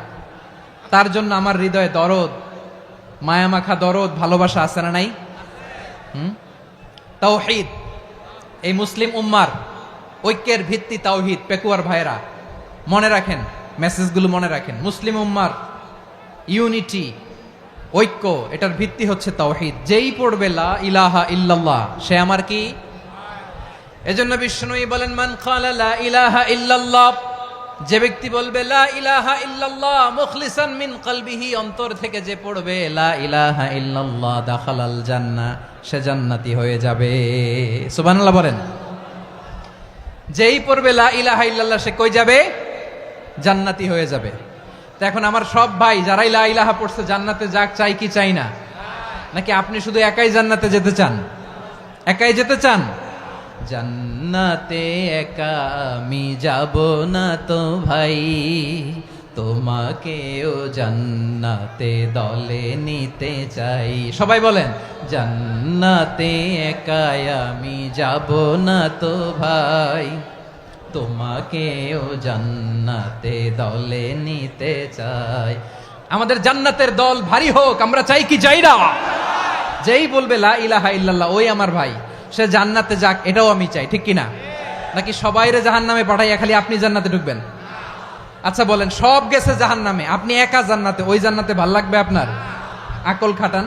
তার জন্য আমার হৃদয়ে দরদ, মায়ামাখা দরদ, ভালোবাসা আছে না নাই? তাওহীদ। এই মুসলিম উম্মার ঐক্যের ভিত্তি তাওহীদ। পেকুয়ার ভাইরা মনে রাখেন, মেসেজগুলো মনে রাখেন। মুসলিম উম্মার ইউনিটি, ঐক্য, এটার ভিত্তি হচ্ছে তাওহীদ। যেই পড়বে লা ইলাহা ইল্লাল্লাহ সে আমার কি? এজন্য বিষ্ণুই বলেন, মান ক্বালা লা ইলাহা ইল্লাল্লাহ, যে ব্যক্তি বলবে লা ইলাহা ইল্লাল্লাহ মুখলিসান মিন কলবিহি, অন্তর থেকে যে পড়বে লা ইলাহা ইল্লাল্লাহ, দাখালাল জান্নাহ, সে জান্নাতি হয়ে যাবে। সুবহানাল্লাহ বলেন। যেই পড়বে লা ইলাহা ইল্লাল্লাহ সে কই যাবে? জান্নাতি হয়ে যাবে। তো এখন আমার সব ভাই যারাই লা ইলাহা পড়ছে জান্নাতে যাক, চাই কি চাই না? নাকি আপনি শুধু একাই জান্নাতে যেতে চান? একাই যেতে চান? জান্নাতে একা আমি যাব না তো ভাই, তোমাকেও জান্নাতে দলে নিতে চাই। সবাই বলেন, জান্নাতে একা আমি যাব না তো ভাই, তোমাকেও জান্নাতে দলে নিতে চাই। আমাদের জান্নাতের দল ভারী হোক, আমরা চাই কি চাই না? যেই বলবে লা ইলাহা ইল্লাল্লাহ ওই আমার ভাই, সে জান্নাতে যাক, এটাও আমি চাই, ঠিক কিনা? নাকি সবাইরে জাহান্নামে পাঠাইয়া খালি আপনি জান্নাতে ঢুকবেন? আচ্ছা বলেন, সব গেছে জাহান্নামে, আপনি একা জান্নাতে, ওই জান্নাতে ভাল লাগবে আপনার? আকল খাটান।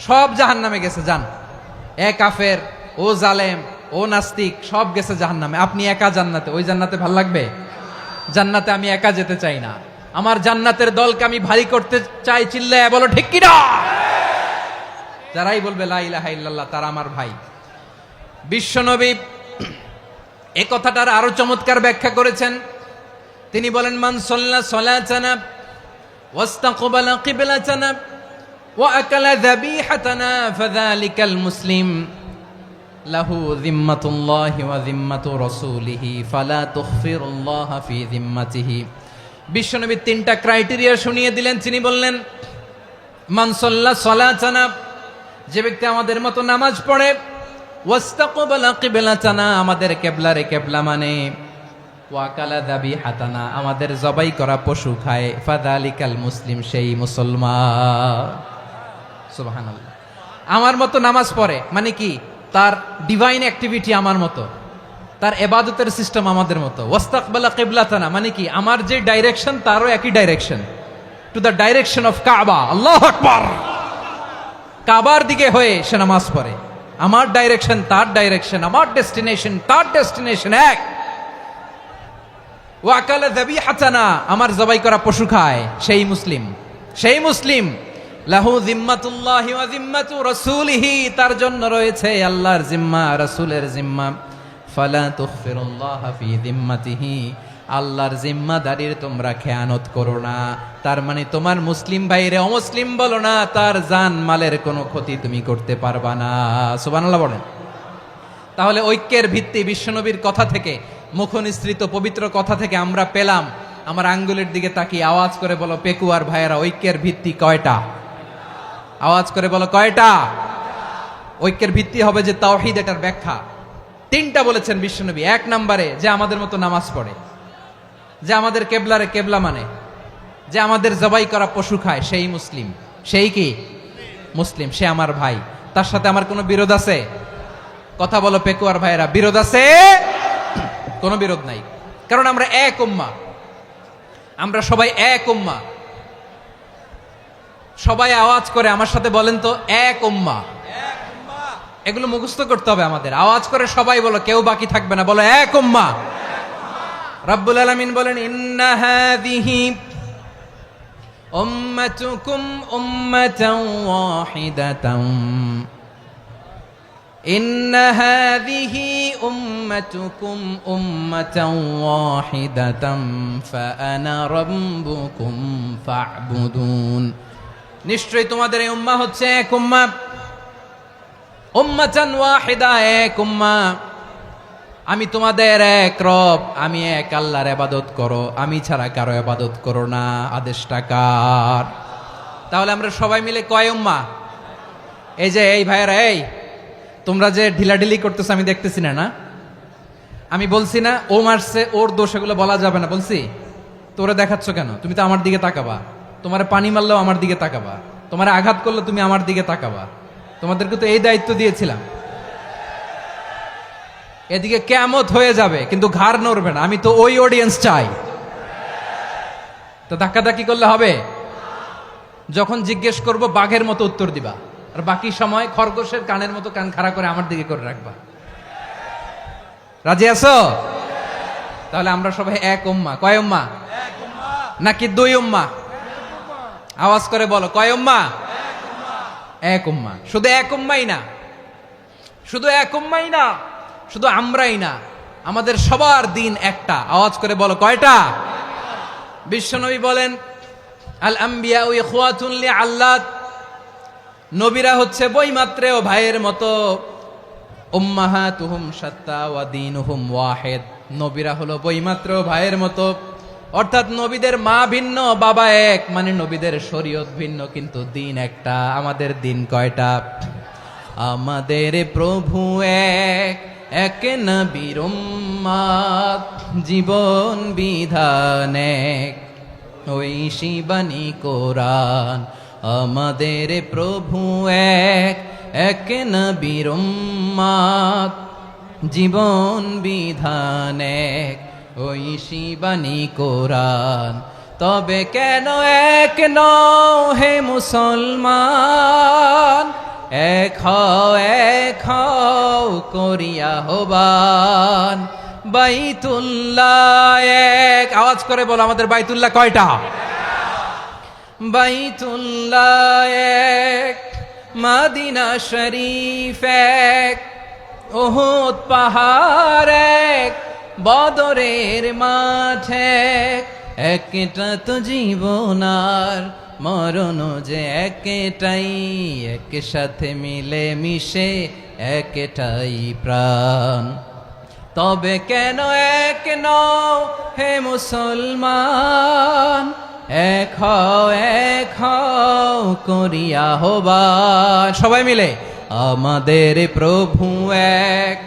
সব জাহান্নামে গেছে, যান। এ কাফের, ও জালেম, ও নাস্তিক, সব গেছে জাহান্নামে, আপনি একা জান্নাতে, ওই জান্নাতে ভাল লাগবে? জান্নাতে আমি একা যেতে চাই না, আমার জান্নাতের দলকে আমি ভারী করতে চাই, চিল্লায় বলো ঠিক কিনা। যারাই বলবে লা ইলাহা ইল্লাল্লাহ তারা আমার ভাই। বিশ্বনবী এ কথাটার আরো চমৎকার ব্যাখ্যা করেছেন। তিনি বলেন, মান সাল্লা সালাতানা ওয়াস্তাকবালা কিবলাতানা ওয়া আকালা যাবিহাতানা ফাযালিকাল মুসলিম লাহু যিম্মাতুল্লাহি ওয়া যিম্মাতু রাসূলিহি ফালা তুখফিরুল্লাহা ফি যিম্মাতিহি। বিশ্বনবী তিনটা ক্রাইটেরিয়া শুনিয়ে দিলেন। তিনি বললেন, মান সাল্লা সালাতানা, যে ব্যক্তি আমাদের মতো নামাজ পড়ে, ওয়াস্তাকবালা কিবলাতানা, আমাদের কিবলারে কিবলা মানে, ওয়াকালা যাবিহাতানা, আমাদের জবাই করা পশু খায়, ফাযালিকাল মুসলিম, সেই মুসলমান। সুবহানাল্লাহ। আমার মতো নামাজ পড়ে মানে কি? তার ডিভাইন অ্যাক্টিভিটি আমার মতো, তার ইবাদতের সিস্টেম আমাদের মতো। ওয়াস্তাকবালা কিবলাতানা মানে কি? আমার যে ডাইরেকশন তারও একই direction, to the direction of কাবা। আল্লাহু আকবার। কাবার দিকে হয়ে সে নামাজ পড়ে। আমার ডাইরেকশন তার ডাইরেকশন, আমার ডেস্টিনেশন তার ডেস্টিনেশন এক। ওয়াকালা যাবিহাতানা, আমার জবাই করা পশু খায়, সেই মুসলিম, সেই মুসলিম। লাহু যিম্মাতুল্লাহি ওয়া যিম্মাতু রাসূলিহি, তার জন্য রয়েছে আল্লাহর জিম্মা, রাসূলের জিম্মা। ফালা তুখফিরুল্লাহা ফি যিম্মাতিহি, আল্লাহর জিম্মাদারির তোমরা খেয়ানত করো না। তার মানে তোমার মুসলিম ভাইরে অমুসলিম বলো না, তার জান মালের কোনো ক্ষতি তুমি করতে পারবা না। সুবহানাল্লাহ বলেন। তাহলে ঐক্যের ভিত্তি বিশ্বনবীর কথা থেকে, মুখনিসৃত পবিত্র কথা থেকে আমরা পেলাম। আমার আঙ্গুলের দিকে তাকিয়ে আওয়াজ করে বলো পেকুয়ার ভাইয়েরা, ঐক্যের ভিত্তি কয়টা? আওয়াজ করে বলো কয়টা? ঐক্যের ভিত্তি হবে যে তাওহীদ, এটার ব্যাখ্যা তিনটা বলেছেন বিশ্বনবী। এক নম্বরে, যে আমাদের মতো নামাজ পড়ে, যে আমাদের কেবলারে কেবলা মানে, যে আমাদের জবাই করা পশু খায়, সেই মুসলিম। সেই কি? মুসলিম, সে আমার ভাই। তার সাথে আমার কোনো বিরোধ আছে? কথা বলো পেকুয়ার ভাইয়েরা, বিরোধ আছে? কোনো বিরোধ নাই, কারণ আমরা এক উম্মাহ, আমরা সবাই এক উম্মাহ। সবাই আওয়াজ করে আমার সাথে বলেন তো, এক উম্মাহ। এগুলো মুখস্থ করতে হবে আমাদের। আওয়াজ করে সবাই বলো, কেউ বাকি থাকবে না, বলো এক উম্মাহ। রব্বুল আলামিন বলেন, ইন্না হাযিহি উম্মাতুকুম উম্মাতান ওয়াহিদাতান, ইন্না হাযিহি উম্মাতুকুম উম্মাতান ওয়াহিদাতান ফাআনা রাব্বুকুম ফা'বুদুন। নিশ্চয়ই তোমাদের এই উম্মাহ হচ্ছে এক উম্মাহ, উম্মাতান ওয়াহিদা, এক উম্মাহ। আমি তোমাদের এক রব, আমি এক আল্লাহর ইবাদত করো, আমি ছাড়া কারো ইবাদত করো না। আদেশটা কার? তাহলে আমরা সবাই মিলে কয় উম্মাহ? এই যে এই ভাইয়েরা, এই তোমরা যে ঢিলাঢিলি করতেছো আমি দেখতেছি না, না আমি বলছি না ও মারছে, ওর দোষ, এগুলো বলা যাবে না বলছি? তোরে দেখাচ্ছ কেন? তুমি তো আমার দিকে তাকাবা। তোমার পানি মারলেও আমার দিকে তাকাবা, তোমার আঘাত করলে তুমি আমার দিকে তাকাবা। তোমাদেরকে তো এই দায়িত্ব দিয়েছিলাম। এদিকে কিয়ামত হয়ে যাবে কিন্তু ঘাড় নড়বে না, আমি তো ওই অডিয়েন্স চাই। তো ধাক্কাধাক্কি করলে হবে? যখন জিজ্ঞেস করব বাঘের মতো উত্তর দিবা, আর বাকি সময় খরগোশের কানের মতো কান খাড়া করে আমার দিকে করে রাখবা। রাজি আছো? তাহলে আমরা সবাই এক উম্মাহ। কয় উম্মাহ? নাকি দুই উম্মাহ? আওয়াজ করে বলো, কয় উম্মাহ? এক উম্মাহ। শুধু এক উম্মাই না, শুধু এক উম্মাই না, শুধু আমরাই না, আমাদের সবার দিন একটা। আওয়াজ করে বলো কয়টা? বিশ্বনবী বলেন, আল আম্বিয়া ইখওয়াতুন লিআল্লাত, নবীরা হচ্ছে বৈমাত্রেয় ভাইয়ের মতো। উম্মাহাতুহুম শাত্তা ওয়া দীনুহুম ওয়াহিদ, নবীরা হলো বৈমাত্রেয় ভাইয়ের মতো। অর্থাৎ নবীদের মা ভিন্ন, বাবা এক, মানে নবীদের শরীয়ত ভিন্ন কিন্তু দিন একটা। আমাদের দিন কয়টা? আমাদের প্রভু এক, এক নবীর উম্মাত, জীবন বিধান এক, ওই শিবানী কোরআন। আমাদের প্রভু এক, এক নবীর উম্মাত, জীবন বিধান এক, ওই শিবানী কোরআন। তবে কেন এক নও হে মুসলমান, এক হও করিয়া হবান। বাইতুল্লাহ এক, আওয়াজ করে বলো আমাদের বাইতুল্লাহ কয়টা? বাইতুল্লাহ এক, মদিনা শরীফ এক, উহুদ পাহাড় এক, বদরের মাঠ এক, একটা তো জীবন আর মরণ যে একটাই, একসাথে মিলে মিশে একটাই প্রাণ। তবে কেন এক নও হে মুসলমান, এক হও করিয়া আহ্বান। সবাই মিলে আমাদের প্রভু এক,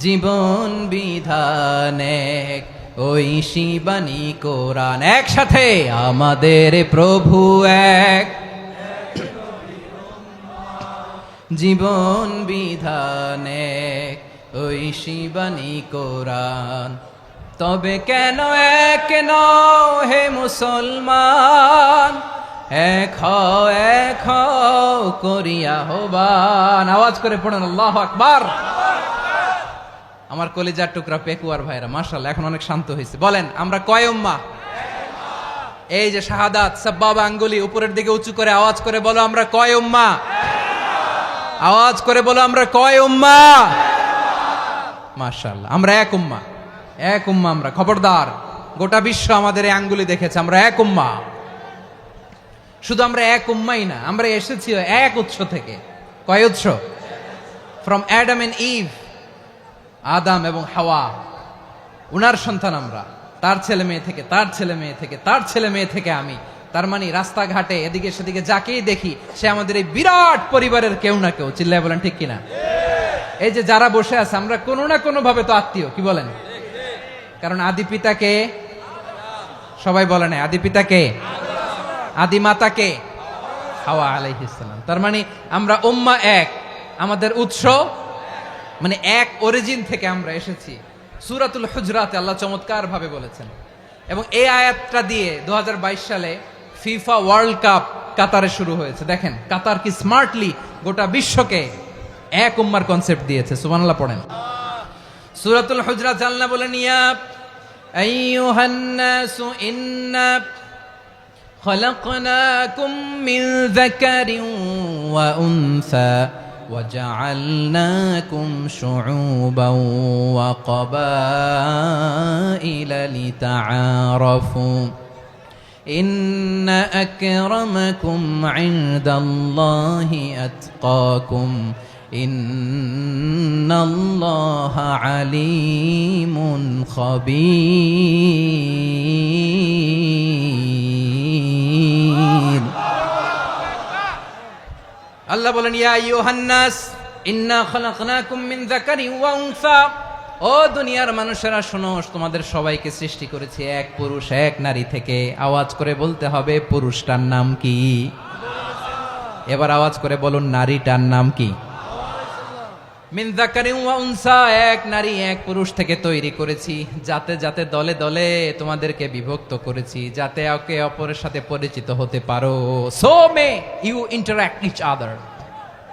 জীবন বিধান এক, ওই শিবানী কোরআন। একসাথে আমাদের প্রভু এক, জীবন বিধান এক, ওই শিবানী কোরআন। তবে কেন এক নও হে মুসলমান, এক হও করিয়া আহ্বান। আওয়াজ করে পড়েন আল্লাহু আকবার। আমার কলিজার টুকরা পেকুয়ার ভাইরা মাশাআল্লাহ এখন অনেক শান্ত হয়েছে। বলেন আমরা কয় উম্মাহ? এই যে শাহাদাত সাব্বাবা আঙ্গুলি উপরের দিকে উঁচু করে আওয়াজ করে বলো আমরা কয় উম্মাহ? আওয়াজ করে বলো আমরা কয় উম্মাহ? মাশাআল্লাহ আমরা এক উম্মাহ, এক উম্মাহ আমরা। খবরদার, গোটা বিশ্ব আমাদের এই আঙ্গুলি দেখেছে আমরা এক উম্মাহ। শুধু আমরা এক উম্মাই না, আমরা এসেছি এক উৎস থেকে। কয় উৎস? ফ্রম অ্যাডাম এন্ড ইভ, আদাম এবং হাওয়া, উনার সন্তান আমরা। তার ছেলে মেয়ে থেকে, তার ছেলে মেয়ে থেকে, তার ছেলে মেয়ে থেকে আমি। তার মানে রাস্তাঘাটে এদিকে সেদিকে যাকেই দেখি সে আমাদের এই বিরাট পরিবারের কেউ না কেউ। চিল্লায় বলেন ঠিক কিনা? এই যে যারা বসে আছে আমরা কোনো না কোনো ভাবে তো আত্মীয়, কি বলেন? কারণ আদি পিতাকে সবাই বলে না, আদি পিতাকে, আদি মাতাকে হাওয়া আলাইহিস সালাম। তার মানে আমরা উম্মাহ এক, আমাদের উৎস মানে এক অরিজিন থেকে আমরা এসেছি। সূরাতুল হুজরাতে আল্লাহ চমৎকার ভাবে বলেছেন। এবং এই আয়াতটা দিয়ে 2022 সালে ফিফা ওয়ার্ল্ড কাপ কাতারে শুরু হয়েছে। দেখেন কাতার কি স্মার্টলি গোটা বিশ্বকে এক উম্মার কনসেপ্ট দিয়েছে। সুবহানাল্লাহ পড়েন। সূরাতুল হুজরাত আল্লাহ বলেন ইয়া আইয়ুহান নাসু ইন্না খলাকনাকুম মিন যাকারিন ওয়া উনসা وجعلناكم شعوبا وقبائل لتعارفوا إن أكرمكم عند الله أتقاكم إن الله عليم خبير। আল্লাহ বলেন ইয়া আইয়ুহান নাস ইন্না খলাকনাকুম মিন যাকারিন ওয়া উনসা, ও দুনিয়ার মানুষেরা শোনো, তোমাদের সবাইকে সৃষ্টি করেছি এক পুরুষ এক নারী থেকে। আওয়াজ করে বলতে হবে পুরুষটার নাম কি? এবার আওয়াজ করে বলুন নারীটার নাম কি? মিন যাকারিন ওয়া উনসা, এক নারী এক পুরুষ থেকে তৈরি করেছি। যাতে যাতে দলে দলে তোমাদেরকে বিভক্ত করেছি, যাতে একে অপরের সাথে পরিচিত হতে পারো। So may you interact each other.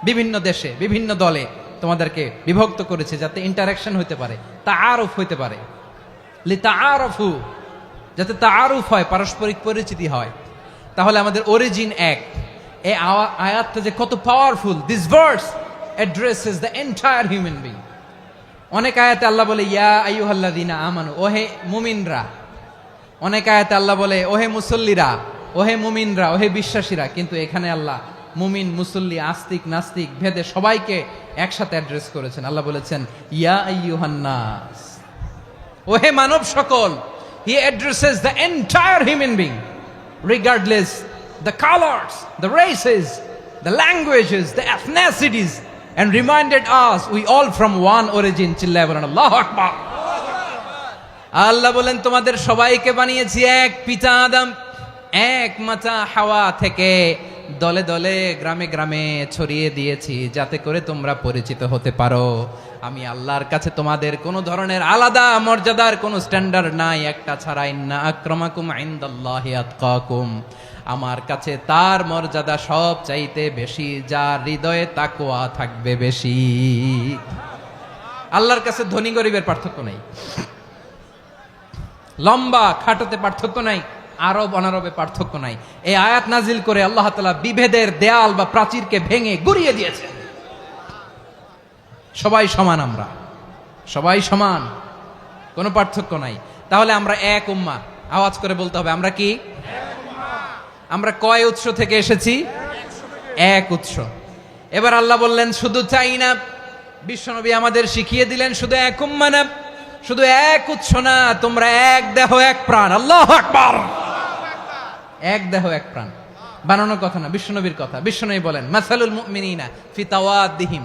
বিভিন্ন দেশে বিভিন্ন দলে তোমাদেরকে বিভক্ত করেছে যাতে ইন্টারাকশন হতে পারে, তাআরুফ হতে পারে। লিতাআরফু, যাতে তাআরুফ হয়, পারস্পরিক পরিচিতি হয়। তাহলে আমাদের অরিজিন এক। এই আয়াতটা যে কত powerful. This verse addresses the entire human being. অনেক আয়াতে আল্লাহ বলে ইয়া আইয়ুহাল্লাযীনা আমানু, ওহে মুমিনরা। অনেক আয়াতে আল্লাহ বলে ওহে মুসল্লিরা, ওহে মুমিনরা, ওহে বিশ্বাসীরা। কিন্তু এখানে আল্লাহ মুমিন মুসল্লি আস্তিক নাস্তিক ভেদে সবাইকে একসাথে অ্যাড্রেস করেছেন। আল্লাহ বলেছেন ইয়া আইয়ুহান নাস, ওহে মানব সকল। He addresses the entire human being regardless the colors, the races, the languages, the ethnicities, and reminded us we all from one origin. চিল্লায় বলেন আল্লাহু আকবার। আল্লাহ বলেন তোমাদের সবাইকে বানিয়েছি এক পিতা আদম, এক মাতা হাওয়া থেকে। দলে দলে গ্রামে গ্রামে ছড়িয়ে দিয়েছি যাতে করে তোমরা পরিচিত হতে পারো। আমি আল্লাহর কাছে তোমাদের কোনো ধরনের আলাদা মর্যাদার কোনো স্ট্যান্ডার্ড নাই একটা ছাড়া। ইন্না আক্রামাকুম ইনদাল্লাহি আতকাকুম, আমার কাছে তার মর্যাদা সব চাইতে বেশি যার হৃদয়ে তাকওয়া থাকবে বেশি। আল্লাহর কাছে ধনী গরিবের পার্থক্য নেই। লম্বা খাটোতে পার্থক্য নাই, আরব অনারবে পার্থক্য নাই। এই আয়াত নাজিল করে আল্লাহ তাআলা বিভেদের দেয়াল বা প্রাচীরকে ভেঙে গুড়িয়ে দিয়েছেন। সবাই সমান, আমরা সবাই সমান, কোনো পার্থক্য নাই। তাহলে আমরা এক উম্মাহ, আওয়াজ করে বলতে হবে আমরা কি? আমরা কয় উৎস থেকে এসেছি? এক উৎস। এবার আল্লাহ বললেন শুধু চাই না, বিশ্বনবী আমাদের শিখিয়ে দিলেন শুধু এক উম্মাহ না, শুধু এক উৎস না, তোমরা এক দেহ এক প্রাণ। আল্লাহু আকবার। এক দেহ এক প্রাণ বানানোর কথা না, বিশ্বনবীর কথা। বিশ্বনবী বলেন মাসালুল মুমিনিনা ফি তাওয়াদ্দিহিম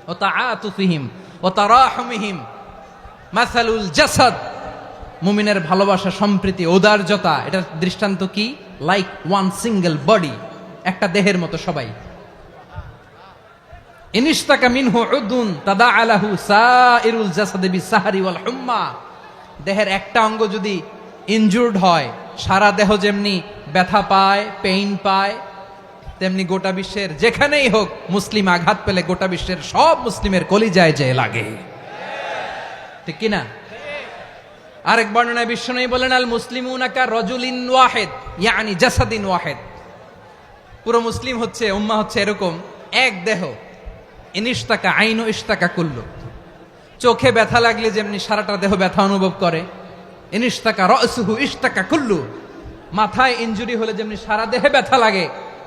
ওয়া তাআতুফিহিম ওয়া তারাহুমিহিম মাসালুল জাসাদ। মুমিনের ভালোবাসা, সম্প্রীতি, ঔদার্যতা, এটার দৃষ্টান্ত কি? লাইক ওয়ান সিঙ্গেল বডি, একটা দেহের মতো সবাই। ইনিশতাকা মিনহু উদুন তাদাআলাহু সাইরুল জাসাদি বিসাহরি ওয়াল হুম্মা। দেহের একটা অঙ্গ যদি ইনজুরড হয়, সারা দেহ যেমনি ব্যথা পায়, পেইন পায়, তেমনি গোটা বিশ্বের যেখানেই হোক মুসলিম আঘাত পেলে গোটা বিশ্বের সব মুসলিমের কলিজায় যে লাগে, ঠিক কিনা? আরেক বর্ণনায় বিশ্বনবী বলেন আল মুসলিমুনা কা রাজুলিন ওয়াহিদ ইয়ানি জাসাদিন ওয়াহিদ। পুরো মুসলিম হচ্ছে, উম্মাহ হচ্ছে এরকম এক দেহ। ইনিশতাকা আইনু ইশতাকা কুল্লু। চোখে ব্যথা লাগলে যেমনি সারাটা দেহ ব্যথা অনুভব করে, ইনিশতাকা রাসুহু ইশতাকা কুল্লু। মাথায় ইনজুরি হলে যেমনি সারা দেহে ব্যথা লাগে,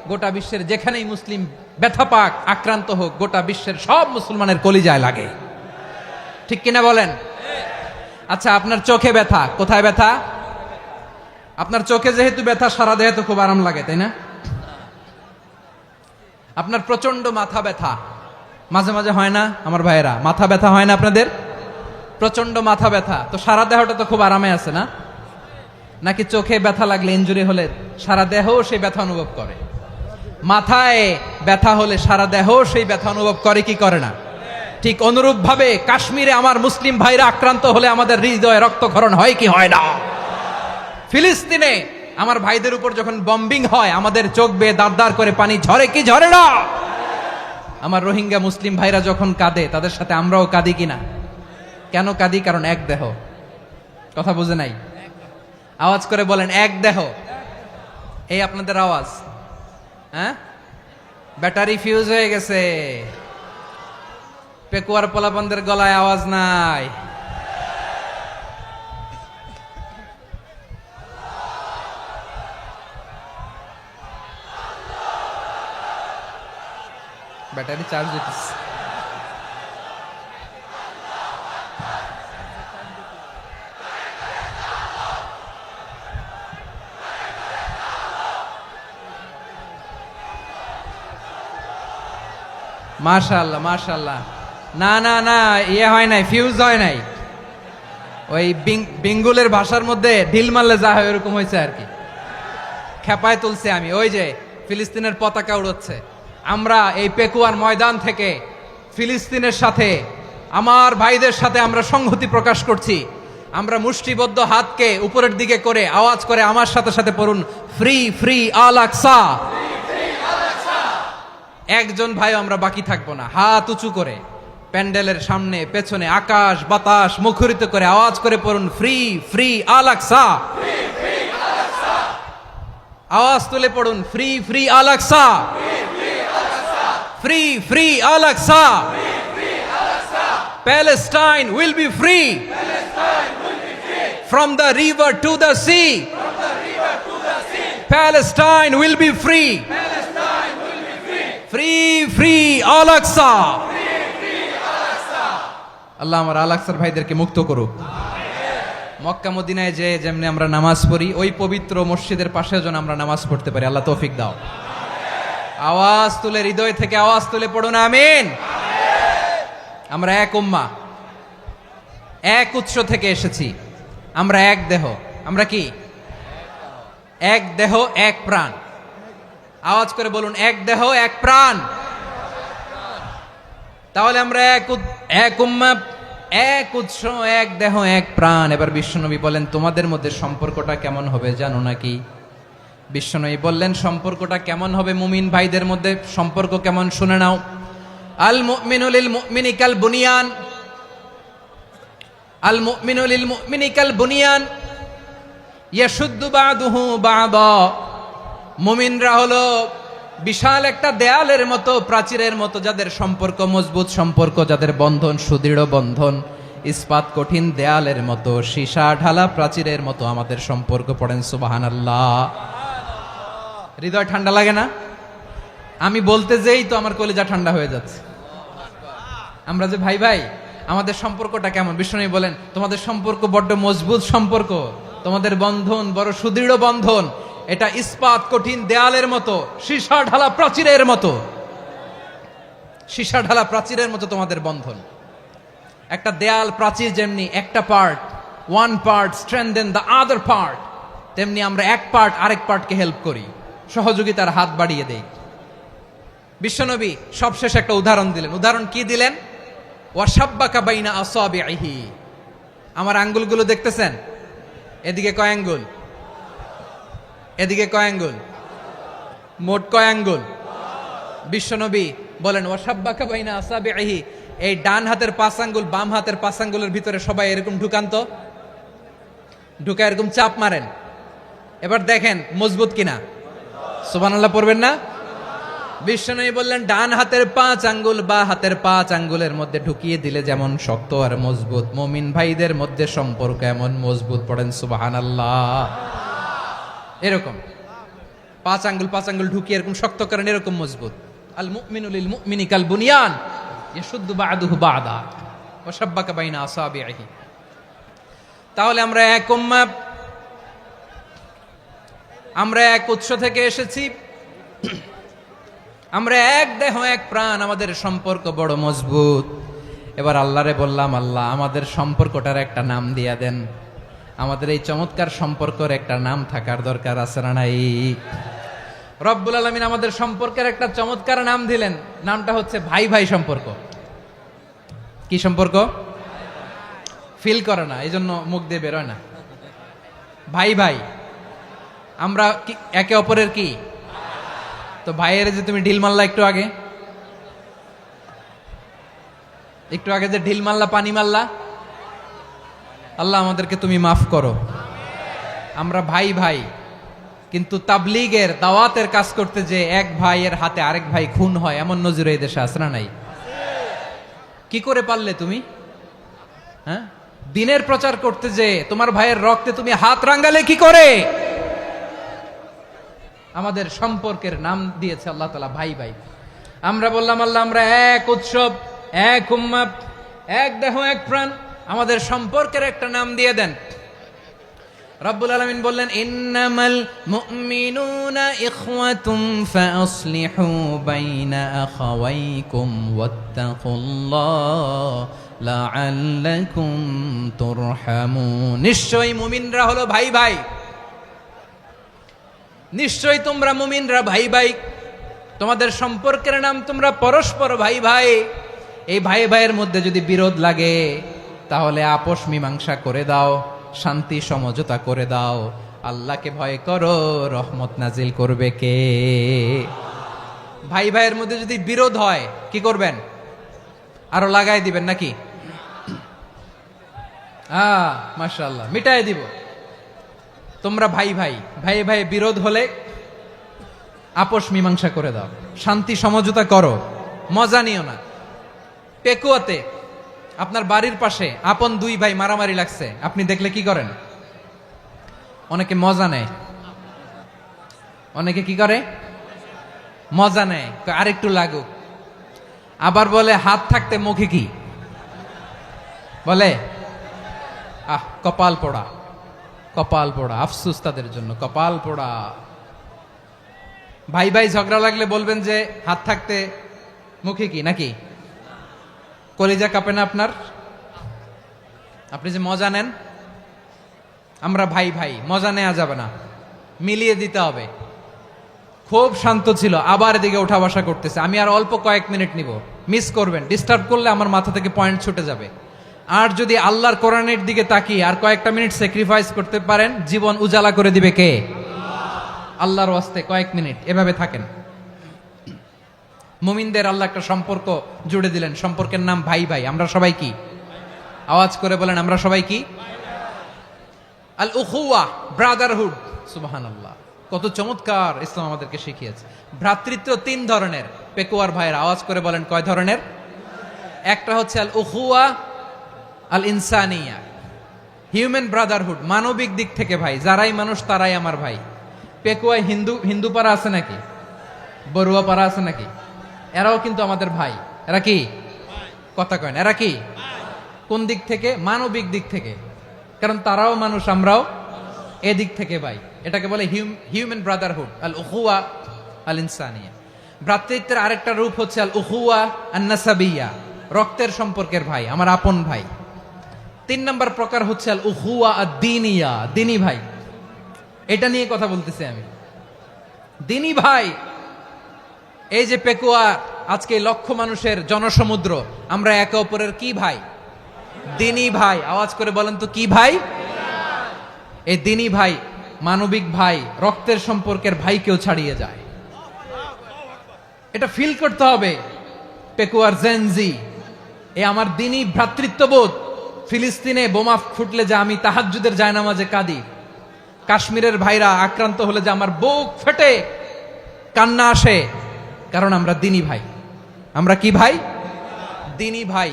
গোটা বিশ্বের যেখানেই মুসলিম ব্যথা পাক, আক্রান্ত হোক, গোটা বিশ্বের সব মুসলমানের কলিজায় লাগে, ঠিক কিনা বলেন? আচ্ছা, আপনার চোখে ব্যথা, কোথায় ব্যথা? আপনার চোখে যেহেতু ব্যথা, সারা দেহে তো খুব আরাম লাগে, তাই না? আপনার প্রচন্ড মাথা ব্যথা মাঝে মাঝে হয় না আমার ভাইয়েরা? মাথা ব্যথা হয় না আপনাদের? প্রচন্ড মাথা ব্যথা, তো সারা দেহটা তো খুব আরামে আছে না? নাকি চোখে ব্যথা লাগলে, ইনজুরি হলে সারা দেহ সেই ব্যথা অনুভব করে? মাথায় ব্যথা হলে সারা দেহ সেই ব্যথা অনুভব করে কি করে না? ঠিক অনুরূপ ভাবে কাশ্মীরে আমার মুসলিম ভাইরা আক্রান্ত হলে আমাদের হৃদয়ে রক্তক্ষরণ হয় কি হয় না? ফিলিস্তিনে আমার ভাইদের উপর যখন বম্বিং হয়, আমাদের চোখ বেয়ে দাঁড় দাঁড় করে পানি ঝরে কি ঝরে না? আমার রোহিঙ্গা মুসলিম ভাইরা যখন কাঁদে, তাদের সাথে আমরাও কাঁদি কিনা? কেন কাঁদি? কারণ এক দেহ। কথা বুঝে নাই? আওয়াজ করে বলেন এক দেহ। এই আপনাদের আওয়াজ, হ্যাঁ? ব্যাটারি ফিউজ হয়ে গেছে, পেকুয়ার পোলাপানদের গলায় আওয়াজ নাই। ব্যাটারি চার্জ দিতেছে। মাশাআল্লাহ মাশাআল্লাহ। না না না, ইয়ে হয় নাই, ফিউজ হয় নাই। ওই বেঙ্গলের ভাষার মধ্যে ঢিল মারলে যা হয় ওরকম হয়েছে আর কি। খেপায় তুলছে আমি। ওই যে ফিলিস্তিনের পতাকা উড়োচ্ছে, আমরা এই পেকুয়ার ময়দান থেকে ফিলিস্তিনের সাথে, আমার ভাইদের সাথে আমরা সংহতি প্রকাশ করছি। আমরা মুষ্টিবদ্ধ হাতকে উপরের দিকে করে আওয়াজ করে আমার সাথে সাথে পড়ুন, ফ্রি ফ্রি আল আকসা। একজন ভাই আমরা বাকি থাকবো না। হাত উঁচু করে প্যান্ডেলের সামনে পেছনে আকাশ বাতাস মুখরিত করে আওয়াজ করে পড়ুন, ফ্রি ফ্রি আল আকসা। আওয়াজ তুলে পড়ুন, free free Al Aqsa, free free Al Aqsa. Palestine will be free from the river to the sea. Palestine will be free. Free free Al Aqsa. আল্লাহ আমার আল আকসার ভাইদেরকে মুক্ত করুক। মক্কা মদিনায় যে যেমনি আমরা নামাজ পড়ি, ওই পবিত্র মসজিদের পাশে যেন আমরা নামাজ পড়তে পারি। আল্লাহ তৌফিক দাও। আওয়াজ তুলে, হৃদয় থেকে আওয়াজ তুলে পড়ুন আমিন। আমরা এক উম্মাহ, এক উৎস থেকে এসেছি, আমরা এক দেহ। আমরা কি? এক দেহ এক প্রাণ। আওয়াজ করে বলুন, এক দেহ এক প্রাণ। তাহলে আমরা এক উম্মাহ, এক উৎস, এক দেহ এক প্রাণ। এবার বিশ্বনবী বলেন, তোমাদের মধ্যে সম্পর্কটা কেমন হবে জানো নাকি? বিশ্বনবী বললেন, সম্পর্কটা কেমন হবে মুমিন ভাইদের মধ্যে? সম্পর্ক কেমন শুনে নাও। আল মুমিনু লিল মুমিনি কাল বুনিয়ান, আল মুমিনু লিল মুমিনি কাল বুনিয়ান ইয়াশুদ্দু বাদুহু বাদা, মুমিনরা হলো বিশাল একটা দেয়ালের মতো, প্রাচীরের মতো, যাদের সম্পর্ক মজবুত, সম্পর্ক যাদের বন্ধন সুদৃঢ় বন্ধন, ইস্পাত কঠিন দেয়ালের মতো, সীসা ঢালা প্রাচীরের মতো আমাদের সম্পর্ক। পড়েন সুবহানাল্লাহ। হৃদয় ঠান্ডা লাগে না? আমি বলতে যেই তো আমার কলিজা ঠান্ডা হয়ে যাচ্ছে। আমরা যে ভাই ভাই, আমাদের সম্পর্কটা কেমন? বিষ্ণু বলেন তোমাদের সম্পর্ক বড্ড মজবুত সম্পর্ক, তোমাদের বন্ধন বড় সুদৃঢ় বন্ধন, এটা ইস্পাত কঠিন দেয়ালের মতো, সীসা ঢালা প্রাচীরের মতো, সীসা ঢালা প্রাচীরের মতো তোমাদের বন্ধন। একটা দেয়াল প্রাচীর যেমনি একটা part, one part strengthen the other part, তেমনি আমরা এক পার্ট আরেক পার্টকে হেল্প করি, সহযোগিতার হাত বাড়িয়ে দেই। বিশ্বনবী সবশেষ একটা উদাহরণ দিলেন। উদাহরণ কি দিলেন? ওয়াশাব্বাকা বাইনা আসাবিহি, আমার আঙ্গুলগুলো দেখতেছেন? এদিকে কয় আঙ্গুল, এদিকে কয় আঙ্গুল, মোট কয় আঙ্গুল? বিশ্বনবী বলেন ওয়াশাব্বাকা বাইনা আসাবিহি, এই ডান হাতের 5 আঙ্গুল বাম হাতের 5 আঙ্গুলের ভিতরে সবাই এরকম ঢুকান তো, ঢুকা এরকম চাপ মারেন, এবার দেখেন মজবুত কিনা। সুবহানাল্লাহ পড়বেন না? বিশ্বনবী বললেন ডান হাতের 5 আঙ্গুল বা হাতের 5 আঙ্গুলের মধ্যে ঢুকিয়ে দিলে যেমন শক্ত আর মজবুত, মুমিন ভাইদের মধ্যে সম্পর্ক এমন মজবুত। পড়েন সুবহানাল্লাহ। এরকম 5 আঙ্গুল ঢুকিয়ে এরকম শক্ত করেন, এরকম মজবুত। আল মুমিনু লিল মুমিনি কাল বুনিয়ান ইয়াশুদ্দু বা'দুহু বা'দা ওয়া শাব্বাকা বাইনা আসাবিহি। তাহলে আমরা এক উম্মাহ, আমরা এক উৎস থেকে এসেছি, আমরা এক দেহ এক প্রাণ, আমাদের সম্পর্ক বড় মজবুত। এবার আল্লাহরে বললাম, আল্লাহ আমাদের সম্পর্কটার একটা নাম দিয়া দেন। আমাদের এই চমৎকার সম্পর্কের একটা নাম থাকার দরকার আছে না নাই? রব্বুল আলামিন আমাদের সম্পর্কের একটা চমৎকার নাম দিলেন, নামটা হচ্ছে ভাই ভাই সম্পর্ক। কি সম্পর্ক? ফিল করে না, এই জন্য মুখ দিয়ে বেরোয় না। ভাই ভাই, আমরা একে অপরের কি? তো ভাইয়ের যে তুমি ঢিল মারলা একটু আগে, একটু আগে যে ঢিল মারলা, পানি মারলা, আল্লাহ আমাদেরকে তুমি মাফ করো। আমরা ভাই ভাই, কিন্তু তাবলীগের দাওয়াতের কাজ করতে যে এক ভাইয়ের হাতে আরেক ভাই খুন হয়, এমন নজির এই দেশে আছে না নাই? কি করে পারলে তুমি? হ্যাঁ, দিনের প্রচার করতে যে তোমার ভাইয়ের রক্তে তুমি হাত রাঙ্গালে কি করে? আমাদের সম্পর্কের নাম দিয়েছে আল্লাহ তাআলা ভাই ভাই। আমরা বললাম আল্লাহ আমরা এক উৎসব, এক উম্মাহ, এক দেহ এক প্রাণ, আমাদের সম্পর্কের একটা নাম দিয়ে দেন। রব্বুল আলামিন বললেন ইন্নামাল মুমিনুনা ইখওয়াতুম ফাসলিহু বাইনা আখাওয়াইকুম ওয়াত্তাকুল্লাহ লাআল্লাকুম তুরহামুন। নিশ্চয়ই মুমিনরা হলো ভাই ভাই, নিশ্চয়ই তোমরা মুমিনরা ভাই ভাই, তোমাদের সম্পর্কের নাম তোমরা পরস্পর ভাই ভাই। এই ভাই ভাইয়ের মধ্যে যদি বিরোধ লাগে তাহলে আপোষ মীমাংসা করে দাও, শান্তি সমঝোতা করে দাও। আল্লাহকে ভয় করো, রহমত নাজিল করবে কে? ভাই ভাইয়ের মধ্যে যদি বিরোধ হয় কি করবেন? আরো লাগাই দিবেন নাকি? মাশাআল্লাহ, মিটাই দিব। তোমরা ভাই ভাই, ভাই ভাই বিরোধ হলে আপোষ মীমাংসা করে দাও, শান্তি সমঝোতা করো, মজা নিও না। পেকুয়াতে আপনার বাড়ির পাশে আপন 2 ভাই মারামারি লাগছে, আপনি দেখলে কি করেন? অনেকে মজা নেয়, অনেকে কি করে? মজা নেয়, আরেকটু লাগুক। আবার বলে হাত থাকতে মুখে কি বলে? কপাল পোড়া, কপাল পোড়া। আফসোস তাদের জন্য, কপাল পোড়া। ভাই ভাই ঝগড়া লাগলে বলবেন যে হাত থাকতে মুখে কি, নাকি? কলিজা কাঁপে না আপনার? আপনি যে মজা নেন। আমরা ভাই ভাই, মজা নেওয়া যাবে না, মিলিয়ে দিতে হবে। খুব শান্ত ছিল, আবার এদিকে ওঠা বসা করতেছে। আমি আর অল্প কয়েক মিনিট নিব, মিস করবেন। ডিস্টার্ব করলে আমার মাথা থেকে পয়েন্ট ছুটে যাবে। আর যদি আল্লাহর কোরআনের দিকে তাকিয়ে আর কয়েকটা মিনিট স্যাক্রিফাইস করতে পারেন, জীবন উজালা করে দিবে কে? আল্লাহর ওয়াস্তে কয়েক মিনিট এভাবে থাকেন। মুমিনদের আল্লাহ একটা সম্পর্ক জুড়ে দিলেন, সম্পর্কের নাম ভাই ভাই। আমরা সবাই কি? আওয়াজ করে বলেন, আমরা সবাই কি? আল উখুয়া, ব্রাদারহুড। সুবহানাল্লাহ, কত চমৎকার ইসলাম আমাদেরকে শিখিয়েছে। ভ্রাতৃত্ব তিন ধরনের। পেকুয়ার ভাইয়ের আওয়াজ করে বলেন কয় ধরনের? একটা হচ্ছে আল উখুয়া আল ইনসানিয়া, হিউম্যান ব্রাদারহুড, মানবিক দিক থেকে ভাই, যারাই মানুষ তারাই আমার ভাই। পেকুয়ায় হিন্দু পাড়া আছে নাকি? বড়ুয়া পাড়া আছে নাকি? এরাও কিন্তু আমাদের ভাই। এরা কি? কথা কয় না, এরা কি? কোন দিক থেকে? মানবিক দিক থেকে, কারণ তারাও মানুষ, আমরাও এদিক থেকে ভাই। এটাকে বলে হিউম্যান ব্রাদারহুড, আল উখুয়া আল ইনসানিয়া। ভ্রাতৃত্বের আরেকটা রূপ হচ্ছে আল উখুয়া আন নাসাবিয়া, রক্তের সম্পর্কের ভাই, আমার আপন ভাই। তিন নম্বর প্রকার হচ্ছে আল উখুয়া আদ দ্বীনিয়া, দ্বীনি ভাই। এটা নিয়ে কথা বলতেছি আমি, দ্বীনি ভাই। এই যে পেকুয়া, আজকে লক্ষ মানুষের জনসমুদ্র, আমরা একে অপরের কি ভাই? দ্বীনি ভাই। আওয়াজ করে বলেন তো কি ভাই? এই দ্বীনি ভাই, মানবিক ভাই, রক্তের সম্পর্কের ভাইকেও ছাড়িয়ে যায়। এটা ফিল করতে হবে। পেকুয়ার জেনজি, এ আমার দ্বীনি ভ্রাতৃত্ববোধ। ফিলিস্তিনে বোমা ফুটলে যে আমি তাহাজ্জুদের জায়নামাজে কাঁদি, কাশ্মীরের ভাইরা আক্রান্ত হলে যে আমার বুক ফেটে কান্না আসে, কারণ আমরা দ্বীনি ভাই। আমরা কি ভাই? দ্বীনি ভাই।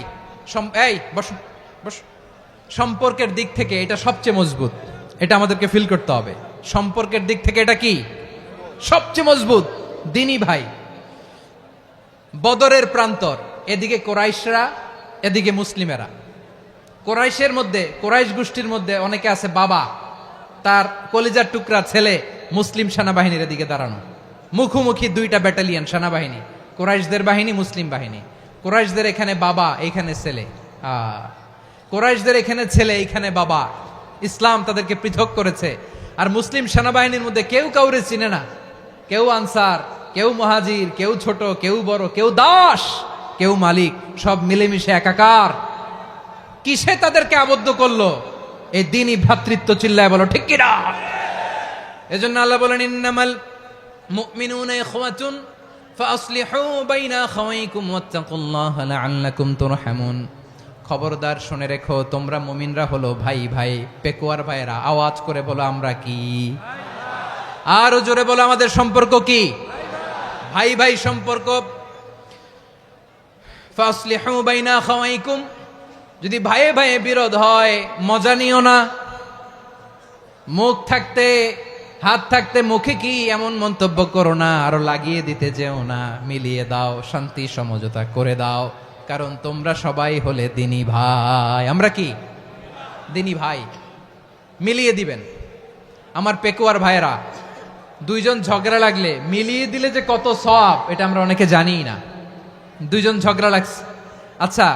এই বস বস। সম্পর্কের দিক থেকে এটা সবচেয়ে মজবুত, এটা আমাদেরকে ফিল করতে হবে। সম্পর্কের দিক থেকে এটা কি? সবচেয়ে মজবুত, দ্বীনি ভাই। বদরের প্রান্তর, এদিকে কোরাইশরা, এদিকে মুসলিমেরা। কোরাইশের মধ্যে, কোরাইশ গোষ্ঠীর মধ্যে অনেকে আছে বাবা, তার কলিজার টুকরা ছেলে মুসলিম সেনাবাহিনীর এদিকে দাঁড়ানো, মুখোমুখি দুইটা ব্যাটালিয়ন সেনাবাহিনী, কোরাইশদের বাহিনী, মুসলিম বাহিনী। কোরাইশদের এখানে বাবা, এইখানে ছেলে। কোরাইশদের এখানে ছেলে, এইখানে বাবা। ইসলাম তাদেরকে পৃথক করেছে। আর মুসলিম সেনাবাহিনীর মধ্যে কেউ কাউরে চিনে না, কেউ আনসার, কেউ মুহাজির, কেউ ছোট, কেউ বড়, কেউ দাস, কেউ মালিক, সব মিলেমিশে একাকার। কিসে তাদেরকে আবদ্ধ করলো? এই দ্বীনি ভ্রাতৃত্ব। চিল্লায় বলো ঠিক কিনা? এজন্য আল্লাহ বলেন, ইন্নামাল মুমিনুনা ইখওয়াতুন ফাসলিহু বাইনা আখাওয়াইকুম ওয়াত্তাকুল্লাহা লাআল্লাকুম তুরহামুন। খবরদার শুনে রেখো, তোমরা মুমিনরা হলো ভাই ভাই। পেকুয়ার ভাইরা আওয়াজ করে বলো আমরা কি? আরো জোরে বলো আমাদের সম্পর্ক কি? ভাই ভাই সম্পর্ক। ফাসলিহু বাইনা আখাওয়াইকুম, যদি ভাইয়ে ভাইয়ে বিরোধ হয় মজা নিও না। মুখ থাকতে, হাত থাকতে মুখে কি এমন মন্তব্য করো না, আরো লাগিয়ে দিতে যেও না। মিলিয়ে দাও, শান্তি সমঝোতা করে দাও, কারণ তোমরা সবাই হলে দ্বীনি ভাই। আমরা কি? দ্বীনি ভাই। মিলিয়ে দিবেন। আমার পেকুয়ার ভাইয়েরা, দুইজন ঝগড়া লাগলে মিলিয়ে দিলে যে কত সওয়াব, এটা আমরা অনেকে জানি না। দুইজন ঝগড়া লাগছে, আচ্ছা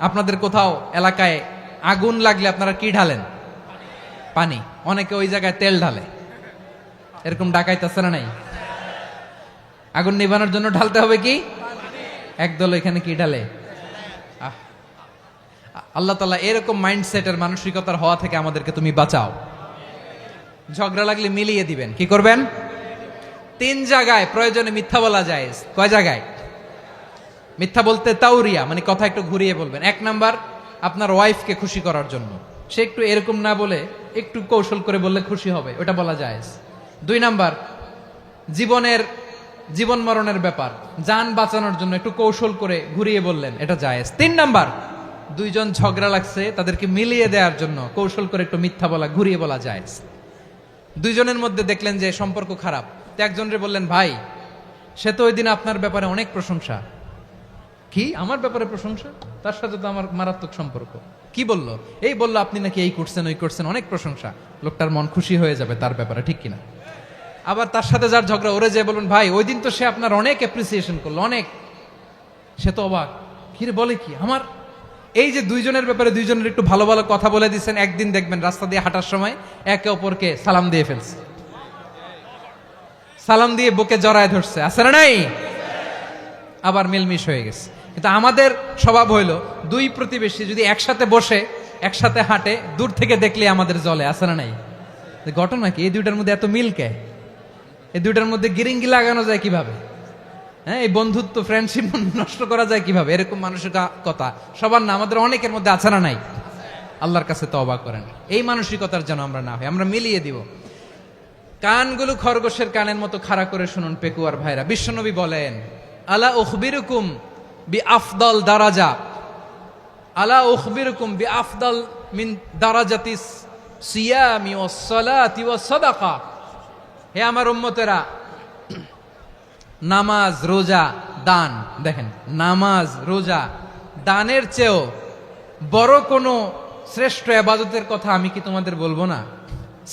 আপনাদের কোথাও এলাকায় আগুন লাগলে আপনারা কি ঢালেন? পানি। অনেকে ওই জায়গায় তেল ঢালে। এরকম ডাকাইতেছে না নাই? আগুন নিভানোর জন্য ঢালতে হবে কি? একদল এখানে কি ঢালে? আল্লাহ তাআলা এরকম মাইন্ডসেটের, মানসিকতার হওয়া থেকে আমাদেরকে তুমি বাঁচাও। ঝগড়া লাগলে মিলিয়ে দিবেন। কি করবেন? তিন জায়গায় প্রয়োজনে মিথ্যা বলা যায়। কয় জায়গায় মিথ্যা বলতে? তাউরিয়া, মানে কথা একটু ঘুরিয়ে বলবেন। এক নাম্বার, আপনার ওয়াইফকে খুশি করার জন্য, সে একটু এরকম না বলে একটু কৌশল করে বললে খুশি হবে, ওটা বলা যায়। দুই নাম্বার, জীবন মরণের ব্যাপার, জান বাঁচানোর জন্য একটু কৌশল করে ঘুরিয়ে বললেন, এটা জায়েজ। তিন নাম্বার, দুইজন ঝগড়া লাগছে তাদেরকে মিলিয়ে দেওয়ার জন্য কৌশল করে একটু মিথ্যা বলা, ঘুরিয়ে বলা জায়েজ। দুইজনের মধ্যে দেখলেন যে সম্পর্ক খারাপ, তো একজনরে বললেন, ভাই সে তো ওই দিন আপনার ব্যাপারে অনেক প্রশংসা। কি? আমার ব্যাপারে প্রশংসা? তার সাথে তো আমার মারাত্মক সম্পর্ক। কি বলল? এই বলল আপনি নাকি এই করছেন ওই করছেন, অনেক প্রশংসা। লোকটার মন খুশি হয়ে যাবে তার ব্যাপারে, ঠিক কিনা? আবার তার সাথে যার ঝগড়া, ওরে যে বলুন, ভাই ওই দিন তো সে আপনার অনেক অ্যাপ্রিসিয়েশন করলো, অনেক। সে তো অবাক, কি রে বলে কি? আমার এই যে দুইজনের ব্যাপারে দুইজনের একটু ভালো ভালো কথা বলে দিচ্ছেন, একদিন দেখবেন রাস্তা দিয়ে হাঁটার সময় একে অপরকে সালাম দিয়ে ফেলছে, সালাম দিয়ে বুকে জড়ায় ধরছে, আছে না নাই? আবার মিলমিশ হয়ে গেছে। কিন্তু আমাদের স্বভাব হইল, দুই প্রতিবেশী যদি একসাথে বসে একসাথে হাঁটে, দূর থেকে দেখলে আমাদের জলে, আছে না নাই? ঘটনা কি? এই দুইটার মধ্যে এত মিল কে? এই দুইটার মধ্যে গিরিঙ্গি লাগানো যায় কিভাবে? হ্যাঁ, এই বন্ধুত্ব, ফ্রেন্ডশিপ নষ্ট করা যায় কিভাবে? এরকম মানুষের কথা সবার না, আমাদের অনেকের মধ্যে আছে না নাই? আল্লাহর কাছে তওবা করেন। এই মানসিকতার যেন আমরা না হই, আমরা মিলিয়ে দিব। কানগুলো খরগোশের কানের মতো খাড়া করে শুনুন পেকুয়ার ভাইরা। বিশ্বনবী বলেন, আলা উখবিরুকুম বি আফদল দারাজা, আলা উখবিরুকুম বি আফদল মিন দারাজাতিস সিয়ামি ওয়াস সালাতি ওয়াস সাদাকা। হে আমার উম্মতেরা, নামাজ, রোজা, দান, দেখেন নামাজ, রোজা, দানের চেয়েও বড় কোনো শ্রেষ্ঠ ইবাদতের কথা আমি কি তোমাদের বলবো না?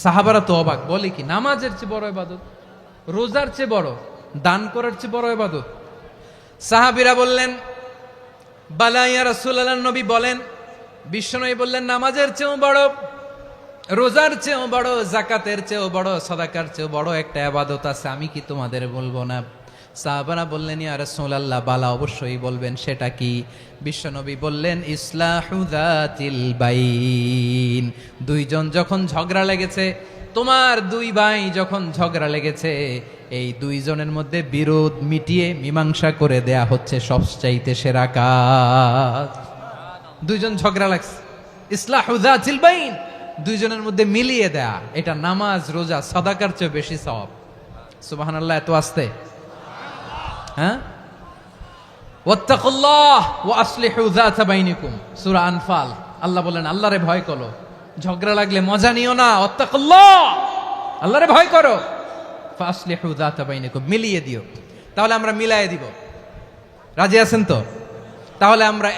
সাহাবারা তো অবাক, বলে কি নামাজের চেয়ে বড় ইবাদত, রোজার চেয়ে বড়, দান করার চেয়ে বড় ইবাদত? সাহাবীরা বললেন, বালা ইয়া রাসূলুল্লাহ। নবী বলেন, বিশ্বনবী বললেন, নামাজের চেয়েও বড়, রোজার চেয়েও বড়, যাকাতের চেয়েও বড়, সাদাকার চেয়েও বড় একটা ইবাদত আছে, আমি কি তোমাদের বলবো না? সাহাবারা বললেন, ইয়া রাসূলুল্লাহ, বালা অবশ্যই বলবেন, সেটা কি? বিশ্বনবী বললেন, ইসলাহু যাতিল বাইন। দুইজন যখন ঝগড়া লেগেছে, তোমার দুই ভাই যখন ঝগড়া লেগেছে, এই দুইজনের মধ্যে বিরোধ মিটিয়ে মীমাংসা করে দেয়া হচ্ছে সবচাইতে সেরা কাজ। দুইজন ঝগড়া লাগছে, ইসলাহু যাতিল বাইন, দুইজনের মধ্যে মিলিয়ে দেয়া, এটা নামাজ, রোজা, সাদাকার চেয়ে বেশি সওয়াব। সুবহানাল্লাহ, এত আস্তে, হ্যাঁ? ওয়াত্তাকুল্লাহ ওয়া আসলিহু যাতা বাইনিকুম, সূরা আনফাল। আল্লাহ বলেন, আল্লাহরে ভয় করো, ঝগড়া লাগলে মজা নিও না, ওয়াত্তাকুল্লাহ, আল্লাহরে ভয় করো, ফাসলিহু যাতা বাইনিকুম, মিলিয়ে দিও। তাহলে আমরা মিলায়ে দিব, রাজি আছেন তো? তাহলে আমরা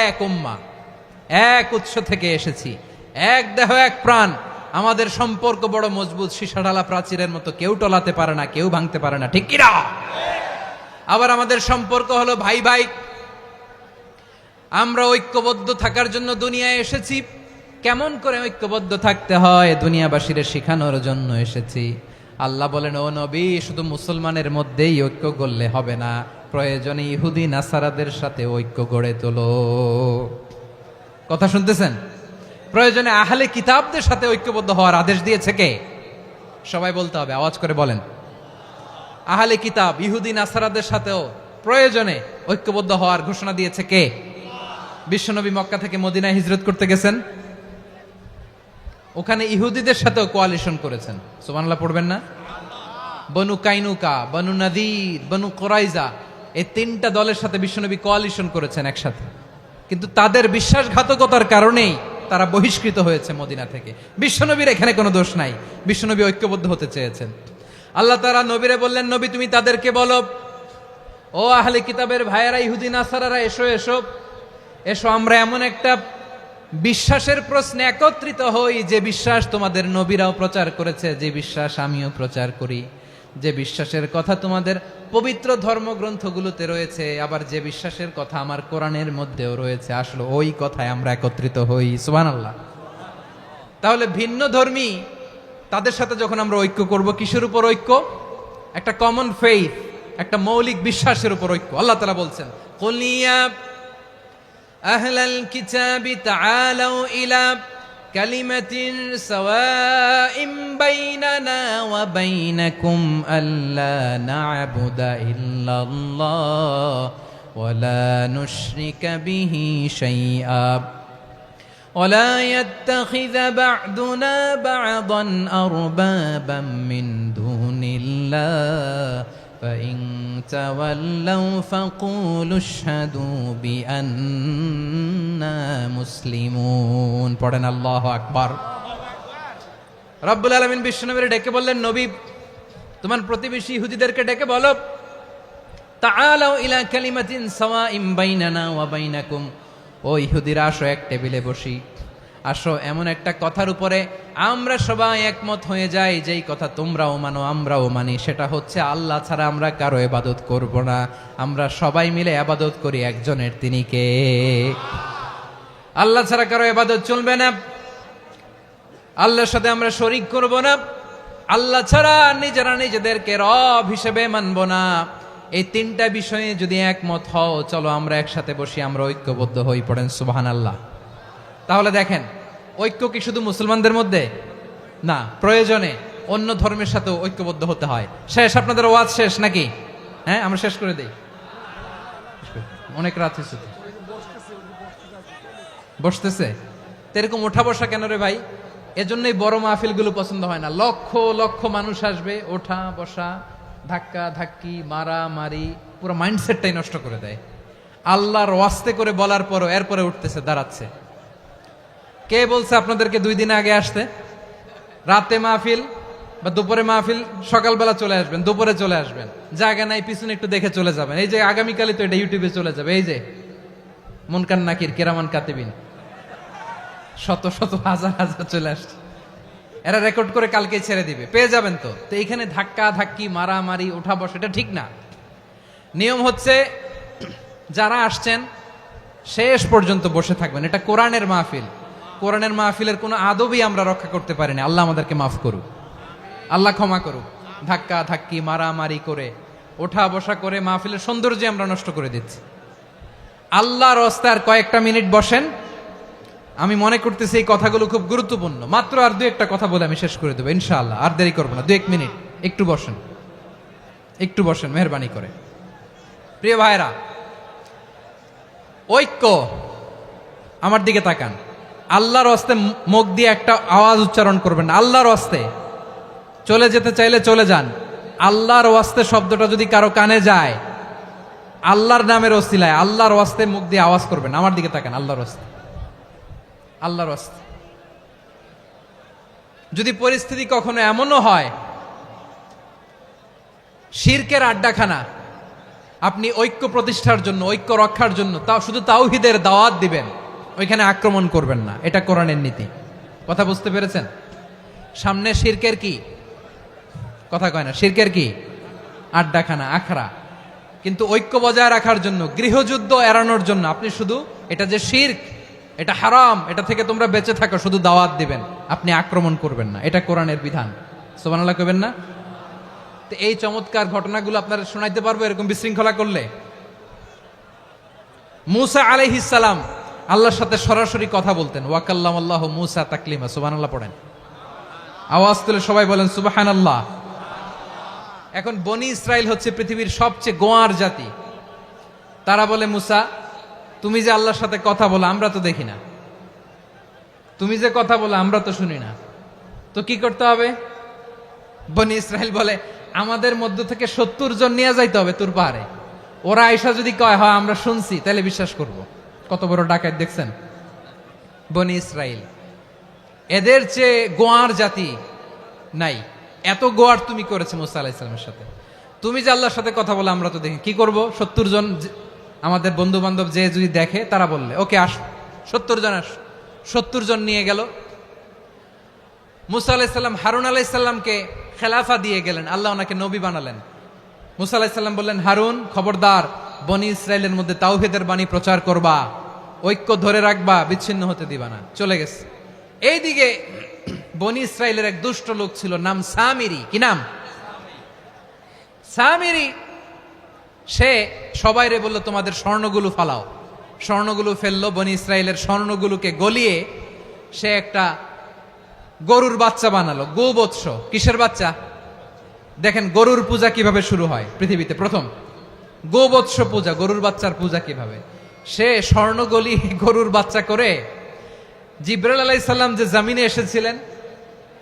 এক উম্মাহ, এক উৎস থেকে এসেছি, এক দেহ এক প্রাণ, আমাদের সম্পর্ক বড় মজবুত, সীসাঢালা প্রাচীরের মতো, কেউ টলাতে পারে না, কেউ ভাঙতে পারে না, ঠিক কিনা? আবার আমাদের সম্পর্ক হলো ভাই ভাই, আমরা ঐক্যবদ্ধ থাকার জন্য দুনিয়ায় এসেছি। কেমন করে ঐক্যবদ্ধ থাকতে হয় দুনিয়াবাসীর শেখানোর জন্য এসেছি। আল্লাহ বলেন, ও নবী, শুধু মুসলমানের মধ্যেই ঐক্য গড়লে হবে না, প্রয়োজনে ইহুদি নাসারাদের সাথে ঐক্য গড়ে তোলো। কথা শুনতেছেন? প্রয়োজনে আহলে কিতাবদের সাথে ঐক্যবদ্ধ হওয়ার আদেশ দিয়েছে কে? সবাই বলতে হবে, আওয়াজ করে বলেন। আহলে কিতাব ইহুদি নাসারাদের সাথেও প্রয়োজনে ঐক্যবদ্ধ হওয়ার ঘোষণা দিয়েছে কে? বিশ্বনবী মক্কা থেকে মদিনায় হিজরত করতে গেছেন, ওখানে ইহুদিদের সাথেও কোয়ালিশন করেছেন। সুবহানাল্লাহ পড়বেন না? বনু কাইনুকা, বনু নাদির, বনু কুরাইজা, এই তিনটা দলের সাথে বিশ্বনবী কোয়ালিশন করেছেন একসাথে, কিন্তু তাদের বিশ্বাসঘাতকতার কারণেই তারা বহিষ্কৃত হয়েছে মদিনা থেকে। বিশ্বনবীর এখানে কোনো দোষ নাই, বিশ্বনবী ঐক্যবদ্ধ হতে চেয়েছেন। আল্লাহ তাআলা নবীরে বললেন, নবী তুমি তাদেরকে বলো, ও আহলে কিতাবের ভাইয়েরা, ইহুদি নাসারারা, এসো এসো এসো, আমরা এমন একটা বিশ্বাসের প্রশ্নে একত্রিত হই, যে বিশ্বাস তোমাদের নবীরাও প্রচার করেছে, যে বিশ্বাস আমিও প্রচার করি, যে বিশ্বাসের কথা তোমাদের পবিত্র ধর্মগ্রন্থগুলোতে রয়েছে, আবার যে বিশ্বাসের কথা আমার কোরআনের মধ্যেও রয়েছে, আসলে ওই কথায় আমরা একত্রিত হই। সুবহানাল্লাহ। তাহলে ভিন্ন ধর্মী তাদের সাথে যখন আমরা ঐক্য করব, কিসের উপর ঐক্য? একটা কমন ফেইথ, একটা মৌলিক বিশ্বাসের উপর ঐক্য। আল্লাহ তাআলা বলছেন, কুল ইয়া আহলাল কিতাবি তাআলাউ ইলা কালিমাতিন সাওয়াইম বাইনানা ওয়া বাইনাকুম আল্লা না'বুদা ইল্লাল্লাহ ওয়া লা নুশরিকা বিহি শাইআ ولا يتخذ بعضنا بعضا أربابا من دون الله فإن تولوا فقولوا اشهدوا بأننا مسلمون। পড়েন আল্লাহু আকবার। রব্বুল আলামিন বিশ্বনবীর ডেকে বললেন, নবী তোমার প্রতিবেশী ইহুদিদেরকে ডেকে বলো, তাআলাউ ইলা কালিমাতিন সাওয়াইম বাইনানা ওয়া বাইনাকুম, ও ইহুদিরা আসো, এক টেবিলে বসি, আসো এমন একটা কথার উপরে আমরা সবাই একমত হয়ে যাই, যেই কথা তোমরাও মানো আমরাও মানি, সেটা হচ্ছে আল্লাহ ছাড়া আমরা কারো ইবাদত করব না, আমরা সবাই মিলে ইবাদত করি একজনের, তিনি কে? আল্লাহ ছাড়া কারো ইবাদত চলবে না, আল্লাহর সাথে আমরা শরীক করব না, আল্লাহ ছাড়া নিজেরা নিজেদেরকে রব হিসেবে মানব না। এই তিনটা বিষয়ে যদি একমত হও, চলো আমরা একসাথে বসি, আমরা ঐক্যবদ্ধ হই। পড়েন সুবহানাল্লাহ। তাহলে দেখেন, ঐক্য কি শুধু মুসলমানদের মধ্যে না, প্রয়োজনে অন্য ধর্মের সাথে ঐক্যবদ্ধ হতে হয়। শেষ, আপনাদের ওয়াজ শেষ নাকি? হ্যাঁ, আমরা শেষ করে দেই, অনেক রাত হয়েছে। বসতেছে এরকম ওঠা বসা কেন রে ভাই? এজন্যই বড় মাহফিলগুলো পছন্দ হয় না। লক্ষ লক্ষ মানুষ আসবে, ওঠা বসা, ধাক্কা ধাক্কি, মারা মারি, পুরো মাইন্ডসেটটাই নষ্ট করে দেয়। আল্লাহর ওয়াস্তে করে বলার পরও এরপরে উঠতেছে, দাঁড়াচ্ছে। কে বলছে আপনাদেরকে 2 দিন আগে আসতে? রাতে মাহফিল বা দুপুরে মাহফিল, সকালবেলা চলে আসবেন, দুপুরে চলে আসবেন, জায়গা নাই পিছনে একটু দেখে চলে যাবেন। এই যে আগামীকালই তো এটা ইউটিউবে চলে যাবে। এই যে মুনকার নাকির কেরামান কাতিবিন, শত শত হাজার হাজার চলে আসছে, এরা রেকর্ড করে কালকে ছেড়ে দিবে, পেয়ে যাবেন। তো এইখানে ধাক্কা ধাক্কি, মারামারি, ওঠা বসা, এটা ঠিক না। নিয়ম হচ্ছে যারা আসছেন শেষ পর্যন্ত বসে থাকবেন। এটা কোরআনের মাহফিল। কোরআনের মাহফিলের কোনো আদবই আমরা রক্ষা করতে পারিনি। আল্লাহ আমাদেরকে মাফ করুক, আল্লাহ ক্ষমা করুক। ধাক্কা ধাক্কি, মারামারি করে, ওঠা বসা করে মাহফিলের সৌন্দর্য আমরা নষ্ট করে দিচ্ছি। আল্লাহর রাস্তায় আর কয়েকটা মিনিট বসেন। আমি মনে করতেছি এই কথাগুলো খুব গুরুত্বপূর্ণ। মাত্র আর 2-1টা কথা বলে আমি শেষ করে দেবো ইনশাআল্লাহ। আর দেরি করবো না, 2-1 মিনিট একটু বসেন, একটু বসেন মেহরবানি করে। প্রিয় ভাইরা, ঐক্য, আমার দিকে তাকান। আল্লাহর হস্তে মুখ দিয়ে একটা আওয়াজ উচ্চারণ করবেন, আল্লাহর হস্তে। চলে যেতে চাইলে চলে যান। আল্লাহর ওয়াস্তে শব্দটা যদি কারো কানে যায়, আল্লাহর নামের ওসিলায় আল্লাহর ওয়াস্তে মুখ দিয়ে আওয়াজ করবেন। আমার দিকে তাকান, আল্লাহর ওয়াস্তে, আল্লাহর ওয়াস্তে। যদি পরিস্থিতি কখনো এমনও হয় শিরকের আড্ডাখানা, আপনি ঐক্য প্রতিষ্ঠার জন্য, ঐক্য রক্ষার জন্য তাও শুধু তাওহীদের দাওয়াত দিবেন, ওইখানে আক্রমণ করবেন না। এটা কোরআনের নীতি। কথা বুঝতে পেরেছেন? সামনে শিরকের কি কথা কয় না, শিরকের কি আড্ডাখানা, আখড়া। কিন্তু ঐক্য বজায় রাখার জন্য, গৃহযুদ্ধ এড়ানোর জন্য আপনি শুধু এটা যে শিরক, এটা হারাম, এটা থেকে তোমরা বেঁচে থাকো, শুধু দাওয়াত দিবেন, আপনি আক্রমণ করবেন না। এটা কোরআনের বিধান। সুবহানাল্লাহ কইবেন না? তো এই চমৎকার ঘটনাগুলো আপনারা শোনাইতে পারবো এরকম বিশৃঙ্খলা করলে? মূসা আলাইহিস সালাম আল্লাহর সাথে সরাসরি কথা বলতেন। ওয়াকাল্লামাল্লাহু মূসা তাকলিমা। সুবহানাল্লাহ পড়েন, আওয়াজ তুলে সবাই বলেন সুবহানাল্লাহ। এখন বনি ইসরাইল হচ্ছে পৃথিবীর সবচেয়ে গোয়ার জাতি। তারা বলে, মূসা তুমি যে আল্লাহর সাথে কথা বলো আমরা তো দেখি না, তুমি যে কথা বলো আমরা তো শুনি না, তো কি করতে হবে? বনি ইসরাইল বলে, আমাদের মধ্য থেকে 70 জন নিয়ে যাইতে হবে তুর পাহাড়ে। ওরা আয়সা যদি কয় হয় আমরা শুনছি, তাহলে বিশ্বাস করব। কত বড় ডাকাত দেখছেন বনি ইসরাইল। এদের চেয়ে গোয়ার জাতি নাই। এত গোয়ার তুমি করেছে মুসা আলাইহিস সালামের সাথে। তুমি যে আল্লাহর সাথে কথা বলে আমরা তো দেখি, কি করব? 70 জন আমাদের বন্ধু বান্ধব যে যদি দেখে, তারা বললে ওকে আস, 70 জন আস। 70 জন নিয়ে গেল। মুসা আলাইহিস সালাম হারুন আলাইহিস সালামকে খেলাফা দিয়ে গেলেন, আল্লাহ ওনাকে নবী বানালেন। মুসা আলাইহিস সালাম বললেন, হারুন খবরদার, বনি ইসরাইলের মধ্যে তাওহীদের বাণী প্রচার করবা, ঐক্য ধরে রাখবা, বিচ্ছিন্ন হতে দিবা না। চলে গেছে। এইদিকে বনি ইসরাইলের এক দুষ্ট লোক ছিল, নাম সামিরি। কি নাম? সামিরি। সে সবাইরে বলল, তোমাদের স্বর্ণগুলো ফালাও। স্বর্ণগুলো ফেললো। বনি ইসরাইলের স্বর্ণগুলোকে গলিয়ে সে একটা গরুর বাচ্চা বানালো। গোবৎস। কিসের বাচ্চা? দেখেন গরুর পূজা কিভাবে শুরু হয় পৃথিবীতে প্রথম। গোবৎস পূজা, গরুর বাচ্চার পূজা কিভাবে। সে স্বর্ণ গলিয়ে গরুর বাচ্চা করে, জিব্রাইল আলাইহিস সালাম যে জমিনে এসেছিলেন,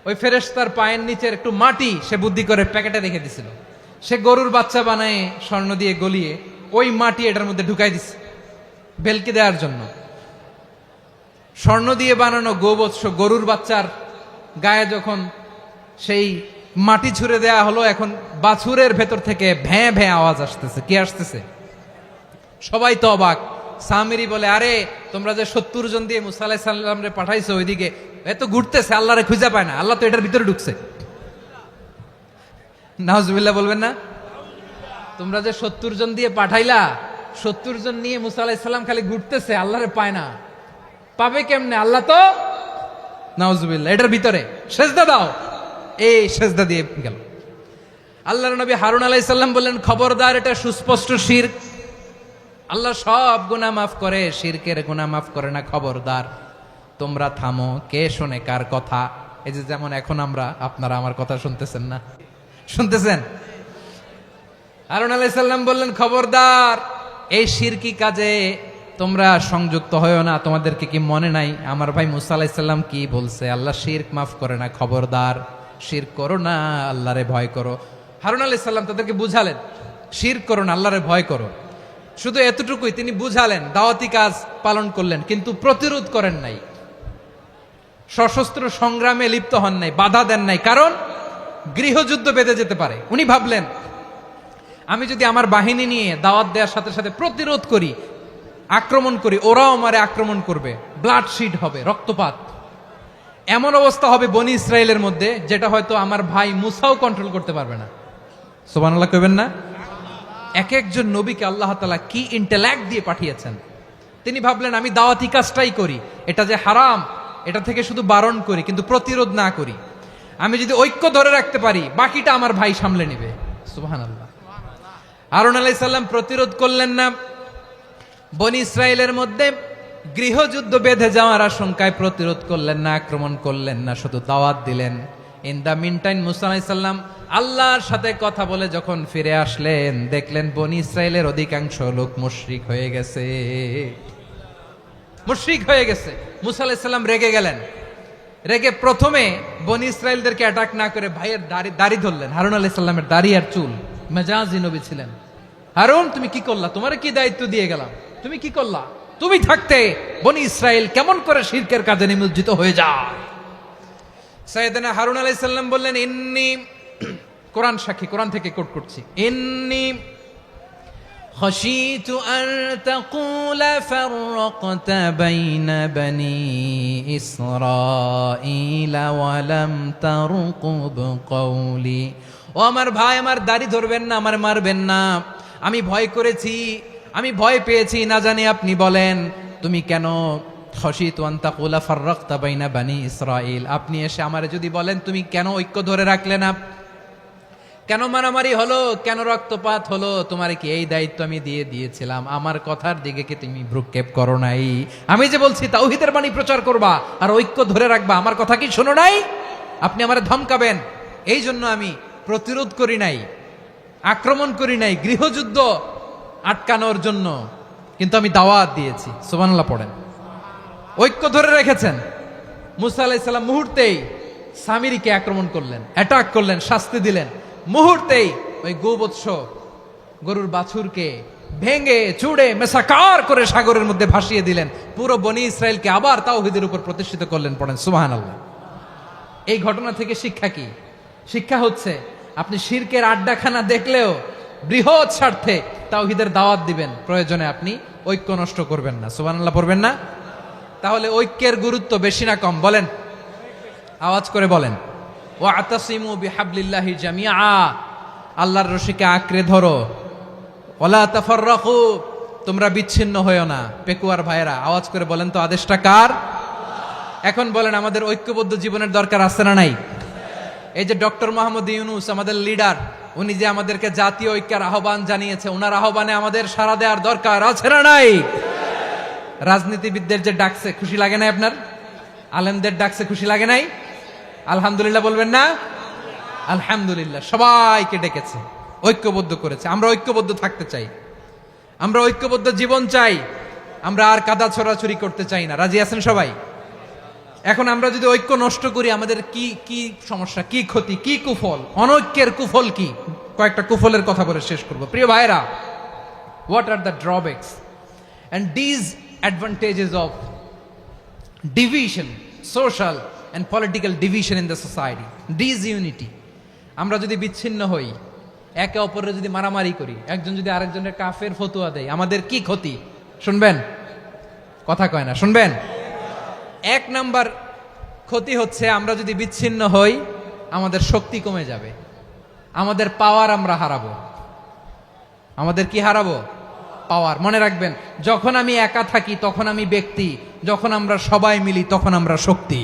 ওই ফেরেশতার পায়ের নিচের একটু মাটি সে বুদ্ধি করে প্যাকেটে রেখে দিছিল। সে গরুর বাচ্চা বানায় স্বর্ণ দিয়ে গলিয়ে ওই মাটি এটার মধ্যে ঢুকাই দিছে ভেলকি দেওয়ার জন্য। স্বর্ণ দিয়ে বানানো গোবৎস গরুর বাচ্চার গায়ে যখন সেই মাটি ছুঁড়ে দেয়া হলো, এখন বাছুরের ভেতর থেকে ভ্যাঁ ভ্যাঁ আওয়াজ আসতেছে। কি আসতেছে? সবাই তো অবাক। সামিরি বলে, আরে তোমরা যে 70 জন দিয়ে মুসা আলাইহিস সালামরে পাঠাইছো, ওইদিকে এত ঘুরতেছে, আল্লাহরে খুঁজে পায় না, আল্লাহ তো এটার ভিতরে ঢুকছে। নাউজুবিল্লাহ বলবেন না? তোমরা যে 70 জন দিয়ে পাঠাইলা, 70 জন নিয়ে মুসা আলাইহিস সালাম খালি ঘুরতেছে, আল্লাহরে পায় না। পাবে কেমনে? আল্লাহ তো, নাউজুবিল্লাহ, এটার ভিতরে। সেজদা দাও। এই সেজদা দিয়ে গেল। আল্লাহর নবী হারুন আলাইহিস সালাম বললেন, খবরদার, এটা সুস্পষ্ট শিরক। আল্লাহ সব গুনাহ মাফ করে, শিরকের গুনাহ মাফ করে না। খবরদার, তোমরা থামো। কে শোনে কার কথা? এই যে যেমন এখন আপনারা আমার কথা শুনতেছেন না? শুনতেছেন? হারুন আলাইহিস সালাম বললেন, খবরদার, এই শিরকি কাজে তোমরা সংযুক্ত হয়েও না, তোমাদেরকে কি মনে নাই আমার ভাই মুসা আলাইহিস সালাম কি বলছে, আল্লাহ শিরক মাফ করে না, খবরদার শিরক করো না, আল্লাহরে ভয় করো। হারুন আলাইহিস সালাম তাদেরকে বুঝালেন শিরক করো না, আল্লাহরে ভয় করো। শুধু এতটুকুই তিনি বুঝালেন, দাওয়াতি কাজ পালন করলেন, কিন্তু প্রতিরোধ করেন নাই, সশস্ত্র সংগ্রামে লিপ্ত হন নাই, বাধা দেন নাই, কারণ গৃহযুদ্ধ বেঁধে যেতে পারে। উনি ভাবলেন আমি যদি আমার বাহিনী নিয়ে দাওয়াত দেওয়ার সাথে সাথে প্রতিরোধ করি, আক্রমণ করি, ওরাও আমারে আক্রমণ করবে, ব্লাডশিড হবে, রক্তপাত, এমন অবস্থা হবে বনি ইসরায়েলের মধ্যে যেটা হয়তো আমার ভাই মুসাও কন্ট্রোল করতে পারবে না। সুবহানাল্লাহ কইবেন না? এক একজন নবীকে আল্লাহ তাআলা কি ইন্টেলেক্ট দিয়ে পাঠিয়েছেন। তিনি ভাবলেন আমি দাওয়াতি কাজটাই করি, এটা যে হারাম এটা থেকে শুধু বারণ করি, কিন্তু প্রতিরোধ না করি। আমি যদি ঐক্য ধরে রাখতে পারি, বাকিটা আমার ভাই সামলে নেবে। সুবহানাল্লাহ। হারুন আলাইহিস সালাম প্রতিরোধ করলেন না, বনি ইসরায়েলের মধ্যে গৃহযুদ্ধ বেঁধে যাওয়ার আশঙ্কায় প্রতিরোধ করলেন না, আক্রমণ করলেন না, শুধু দাওয়াত দিলেন। ইন দা মিন টাইম মুসা আলাইহিস সালাম আল্লাহর সাথে কথা বলে যখন ফিরে আসলেন, দেখলেন বনি ইসরায়েলের অধিকাংশ লোক মুশরিক হয়ে গেছে, মুশরিক হয়ে গেছে। মুসা আলাইহিস সালাম রেগে গেলেন, রেগে প্রথমে বনি ইসরায়েলদেরকে অ্যাটাক না করে ভাইয়ের দাড়ি ধরলেন। হারুন আলাইহিস সালামের দাড়ি আর চুল, মেজাজি নবী ছিলেন। হারুন তুমি কি করলা, তোমার কি দায়িত্ব দিয়ে গেলাম, তুমি কি করলা, তুমি থাকতে বনি ইসরায়েল কেমন করে শিরকের কাজে নিমজ্জিত হয়ে যায়। সাইয়েদনা হারুন আলাইহিস সালাম বললেন ইন্নী, কোরআন সাক্ষী, কোরআন থেকে কোট করছি, ইন্নী খাশিতু আন তাকুলা ফাররাকতা বাইনা বনি ইসরাঈলা ওয়া লাম তারকুব কওলি। ও আমার ভাই, আমার দাড়ি ধরবেন না, আমার মারবেন না, আমি ভয় করেছি, আমি ভয় পেয়েছি, না জানি আপনি বলেন তুমি কেন খাশিতু আন তাকুলা ফাররাকতা বাইনা বনি ইসরাঈল, আপনি এসে আমারে যদি বলেন তুমি কেন ঐক্য ধরে রাখলে না, কেন মারামারি হলো, কেন রক্তপাত হলো, তোমার কি এই দায়িত্ব আমি দিয়ে দিয়েছিলাম, আমার কথার দিকে কি তুমি ভ্রুক্ষেপ করো নাই? আমি যে বলছি তাওহীদের বাণী প্রচার করবা আর ঐক্য ধরে রাখবা, আমার কথা কি শোনো নাই? আপনি আমারে ধমকাবেন, এই জন্য আমি প্রতিরোধ করি নাই, আক্রমণ করি নাই, গৃহযুদ্ধ আটকানোর জন্য, কিন্তু আমি দাওয়াত দিয়েছি। সুবহানাল্লাহ পড়েন। ঐক্য ধরে রেখেছেন। মুসা আলাইহিস সালাম মুহূর্তেই সামিরীকে আক্রমণ করলেন, অ্যাটাক করলেন, শাস্তি দিলেন। মুহূর্তেই ওই গোবৎস গরুর বাছুরকে ভেঙে চুড়ে মেসাকার করে সাগরের মধ্যে ভাসিয়ে দিলেন। পুরো বনি ইসরায়েলকে আবার তাওহীদের উপর প্রতিষ্ঠিত করলেন। পড়েন সুবহানাল্লাহ। এই ঘটনা থেকে শিক্ষা কি? শিক্ষা হচ্ছে আপনি শিরকের আড্ডাখানা দেখলেও বৃহৎ স্বার্থে তাওহীদের দাওয়াত দিবেন, প্রয়োজনে আপনি ঐক্য নষ্ট করবেন না। সুবহানাল্লাহ পড়বেন না? তাহলে ঐক্যের গুরুত্ব বেশি না কম? বলেন, আওয়াজ করে বলেন। ওয়াতাসিমু বিহাবলিল্লাহি জামিআ, আল্লাহর রশিকে আঁকড়ে ধরো। ওয়ালা তাফাররাকু, তোমরা বিচ্ছিন্ন হয়ো না। পেকুয়ার ভাইরা আওয়াজ করে বলেন তো, আদেশটা কার? এখন বলেন আমাদের ঐক্যবদ্ধ জীবনের দরকার আছে না নাই? এই যে ডক্টর মোহাম্মদ ইউনূস আমাদের লিডার, উনি যে আমাদেরকে জাতীয় ঐক্যের আহ্বান জানিয়েছে, ওনার আহ্বানে আমাদের সাড়া দেওয়ার দরকার আছে না নাই? রাজনীতিবিদদের যে ডাকছে, খুশি লাগে নাই আপনার? আলেমদের ডাকছে, খুশি লাগে নাই? আলহামদুলিল্লাহ বলবেন না? আলহামদুলিল্লাহ। সবাইকে ডেকেছে, ঐক্যবদ্ধ করেছে। আমরা ঐক্যবদ্ধ থাকতে চাই, আমরা ঐক্যবদ্ধ জীবন চাই, আমরা আর কাদা ছড়াছড়ি করতে চাই না। রাজি আছেন সবাই? এখন আমরা যদি ঐক্য নষ্ট করি, আমাদের কি কি সমস্যা, কি ক্ষতি, কি কুফল? অনৈক্যের কুফল কি? কয়েকটা কুফলের কথা বলে শেষ করব। প্রিয় ভাইরা, what are the drawbacks and disadvantages of division, social and political division in the society, disunity? আমরা যদি বিচ্ছিন্ন হই, একে অপরের যদি মারামারি করি, একজন যদি আরেকজনের কাফের ফতোয়া দেয়, আমাদের কি ক্ষতি? শুনবেন? কথা কয় না, শুনবেন? এক নাম্বার ক্ষতি হচ্ছে, আমরা যদি বিচ্ছিন্ন হই, আমাদের শক্তি কমে যাবে, আমাদের পাওয়ার আমরা হারাবো। আমাদের কি হারাবো? পাওয়ার। মনে রাখবেন, যখন আমি একা থাকি তখন আমি ব্যক্তি, যখন আমরা সবাই মিলি তখন আমরা শক্তি।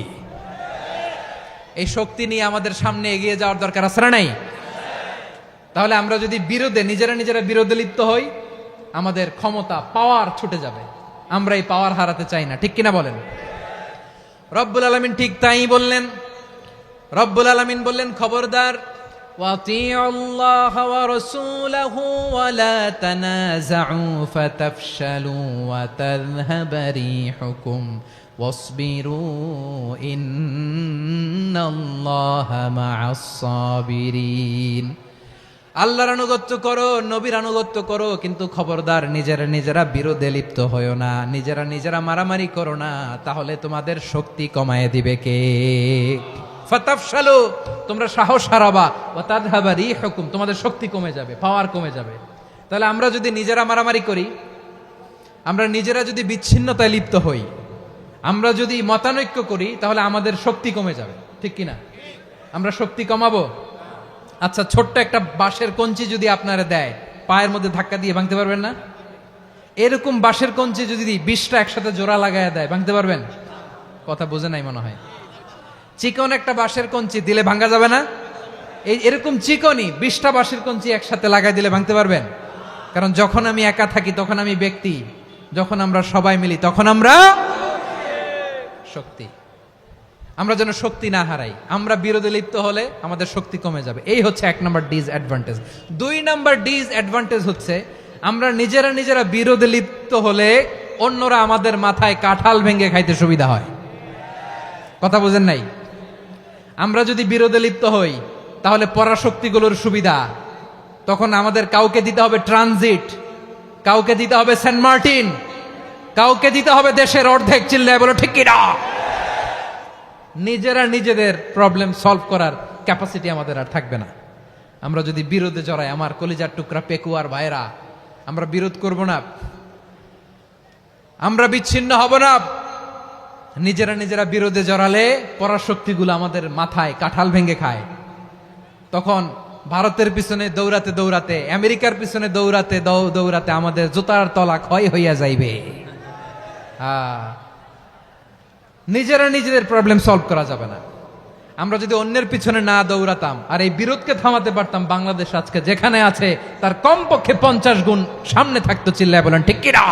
এই শক্তি নিয়ে আমাদের সামনে এগিয়ে যাওয়ার দরকার আছে না নাই? তাহলে আমরা যদি বিরোধে, নিজেরা বিরোধে লিপ্ত হই, আমাদের ক্ষমতা, পাওয়ার ছুটে যাবে। আমরা এই পাওয়ার হারাতে চাই না, ঠিক কিনা বলেন? রব্বুল আলামিন ঠিক তাই বললেন। রব্বুল আলামিন বললেন, খবরদার وَأَطِيعُوا اللَّهَ وَرَسُولَهُ وَلَا تَنَازَعُوا فَتَفْشَلُوا وَتَذْهَبَ رِيحُكُمْ وَاصْبِرُوا إِنَّ اللَّهَ مَعَ الصَّابِرِينَ। আল্লাহর আনুগত্য করো, নবীর আনুগত্য করো, কিন্তু খবরদার নিজেরা নিজেরা বিরোধে লিপ্ত হয়ো না, নিজেরা নিজেরা মারামারি করো না, তাহলে তোমাদের শক্তি কমায় দিবে কে? ফাতাফশালু, তোমরা সাহস হারাবা, ওয়া তাযহাবা রিহুকুম, তোমাদের শক্তি কমে যাবে, পাওয়ার কমে যাবে। তাহলে আমরা যদি নিজেরা মারামারি করি, আমরা নিজেরা যদি বিচ্ছিন্নতায় লিপ্ত হই, আমরা যদি মতানৈক্য করি, তাহলে আমাদের শক্তি কমে যাবে, ঠিক কিনা? আমরা শক্তি কমাবো। আচ্ছা, ছোট্ট একটা বাঁশের কঞ্চি যদি আপনারা দেয়, পায়ের মধ্যে ধাক্কা দিয়ে ভাঙতে পারবেন না? এরকম বাঁশের কঞ্চি যদি 20টা একসাথে জোড়া লাগায় দেয়, ভাঙতে পারবেন? কথা বোঝে নাই মনে হয়। চিকন একটা বাঁশের কঞ্চি দিলে ভাঙা যাবে না? এরকম চিকনই 20টা বাঁশের কঞ্চি একসাথে লাগাই দিলে ভাঙতে পারবেন? কারণ যখন আমি একা থাকি তখন আমি ব্যক্তি, যখন আমরা সবাই মিলি তখন আমরা শক্তি। আমরা যেন শক্তি না হারাই। আমরা বিরোধে লিপ্ত হলে আমাদের শক্তি কমে যাবে। এই হচ্ছে 1 নম্বর ডিসঅ্যাডভান্টেজ। 2 নম্বর ডিসঅ্যাডভান্টেজ হচ্ছে আমরা নিজেরা নিজেরা বিরোধে লিপ্ত হলে অন্যরা আমাদের মাথায় কাঁঠাল ভেঙে খাইতে সুবিধা হয়। কথা বোঝেন নাই? আমরা যদি বিরোধে লিপ্ত হই তাহলে পরাশক্তিগুলোর সুবিধা, তখন আমাদের কাউকে দিতে হবে ট্রানজিট, কাউকে দিতে হবে সেন্ট মার্টিন, কাউকে দিতে হবে দেশের অর্ধেক। চিল্লায় বলো ঠিক কিনা? নিজেরা নিজেদের প্রবলেম সলভ করার ক্যাপাসিটি আমাদের আর থাকবে না। আমরা যদি বিরোধে জড়াই, আমার কলিজার টুকরা পেকুয়ার ভাইরা, আমরা বিরোধ করব না, আমরা বিচ্ছিন্ন হব না। নিজেরা নিজেরা বিরোধে জড়ালে পরাশক্তিগুলো আমাদের মাথায় কাঁঠাল ভেঙে খায়। তখন ভারতের পিছনে দৌড়াতে দৌড়াতে, আমেরিকার পিছনে দৌড়াতে দৌড়াতে আমাদের জুতার তলা ক্ষয় হইয়া যাইবে। নিজেরা নিজেদের প্রবলেম সলভ করা যাবে না। আমরা যদি অন্যের পিছনে না দৌড়াতাম আর এই বিরোধকে থামাতে পারতাম, বাংলাদেশ আজকে যেখানে আছে তার কমপক্ষে 50 গুণ সামনে থাকতো। চিল্লায় বলেন ঠিক কিনা?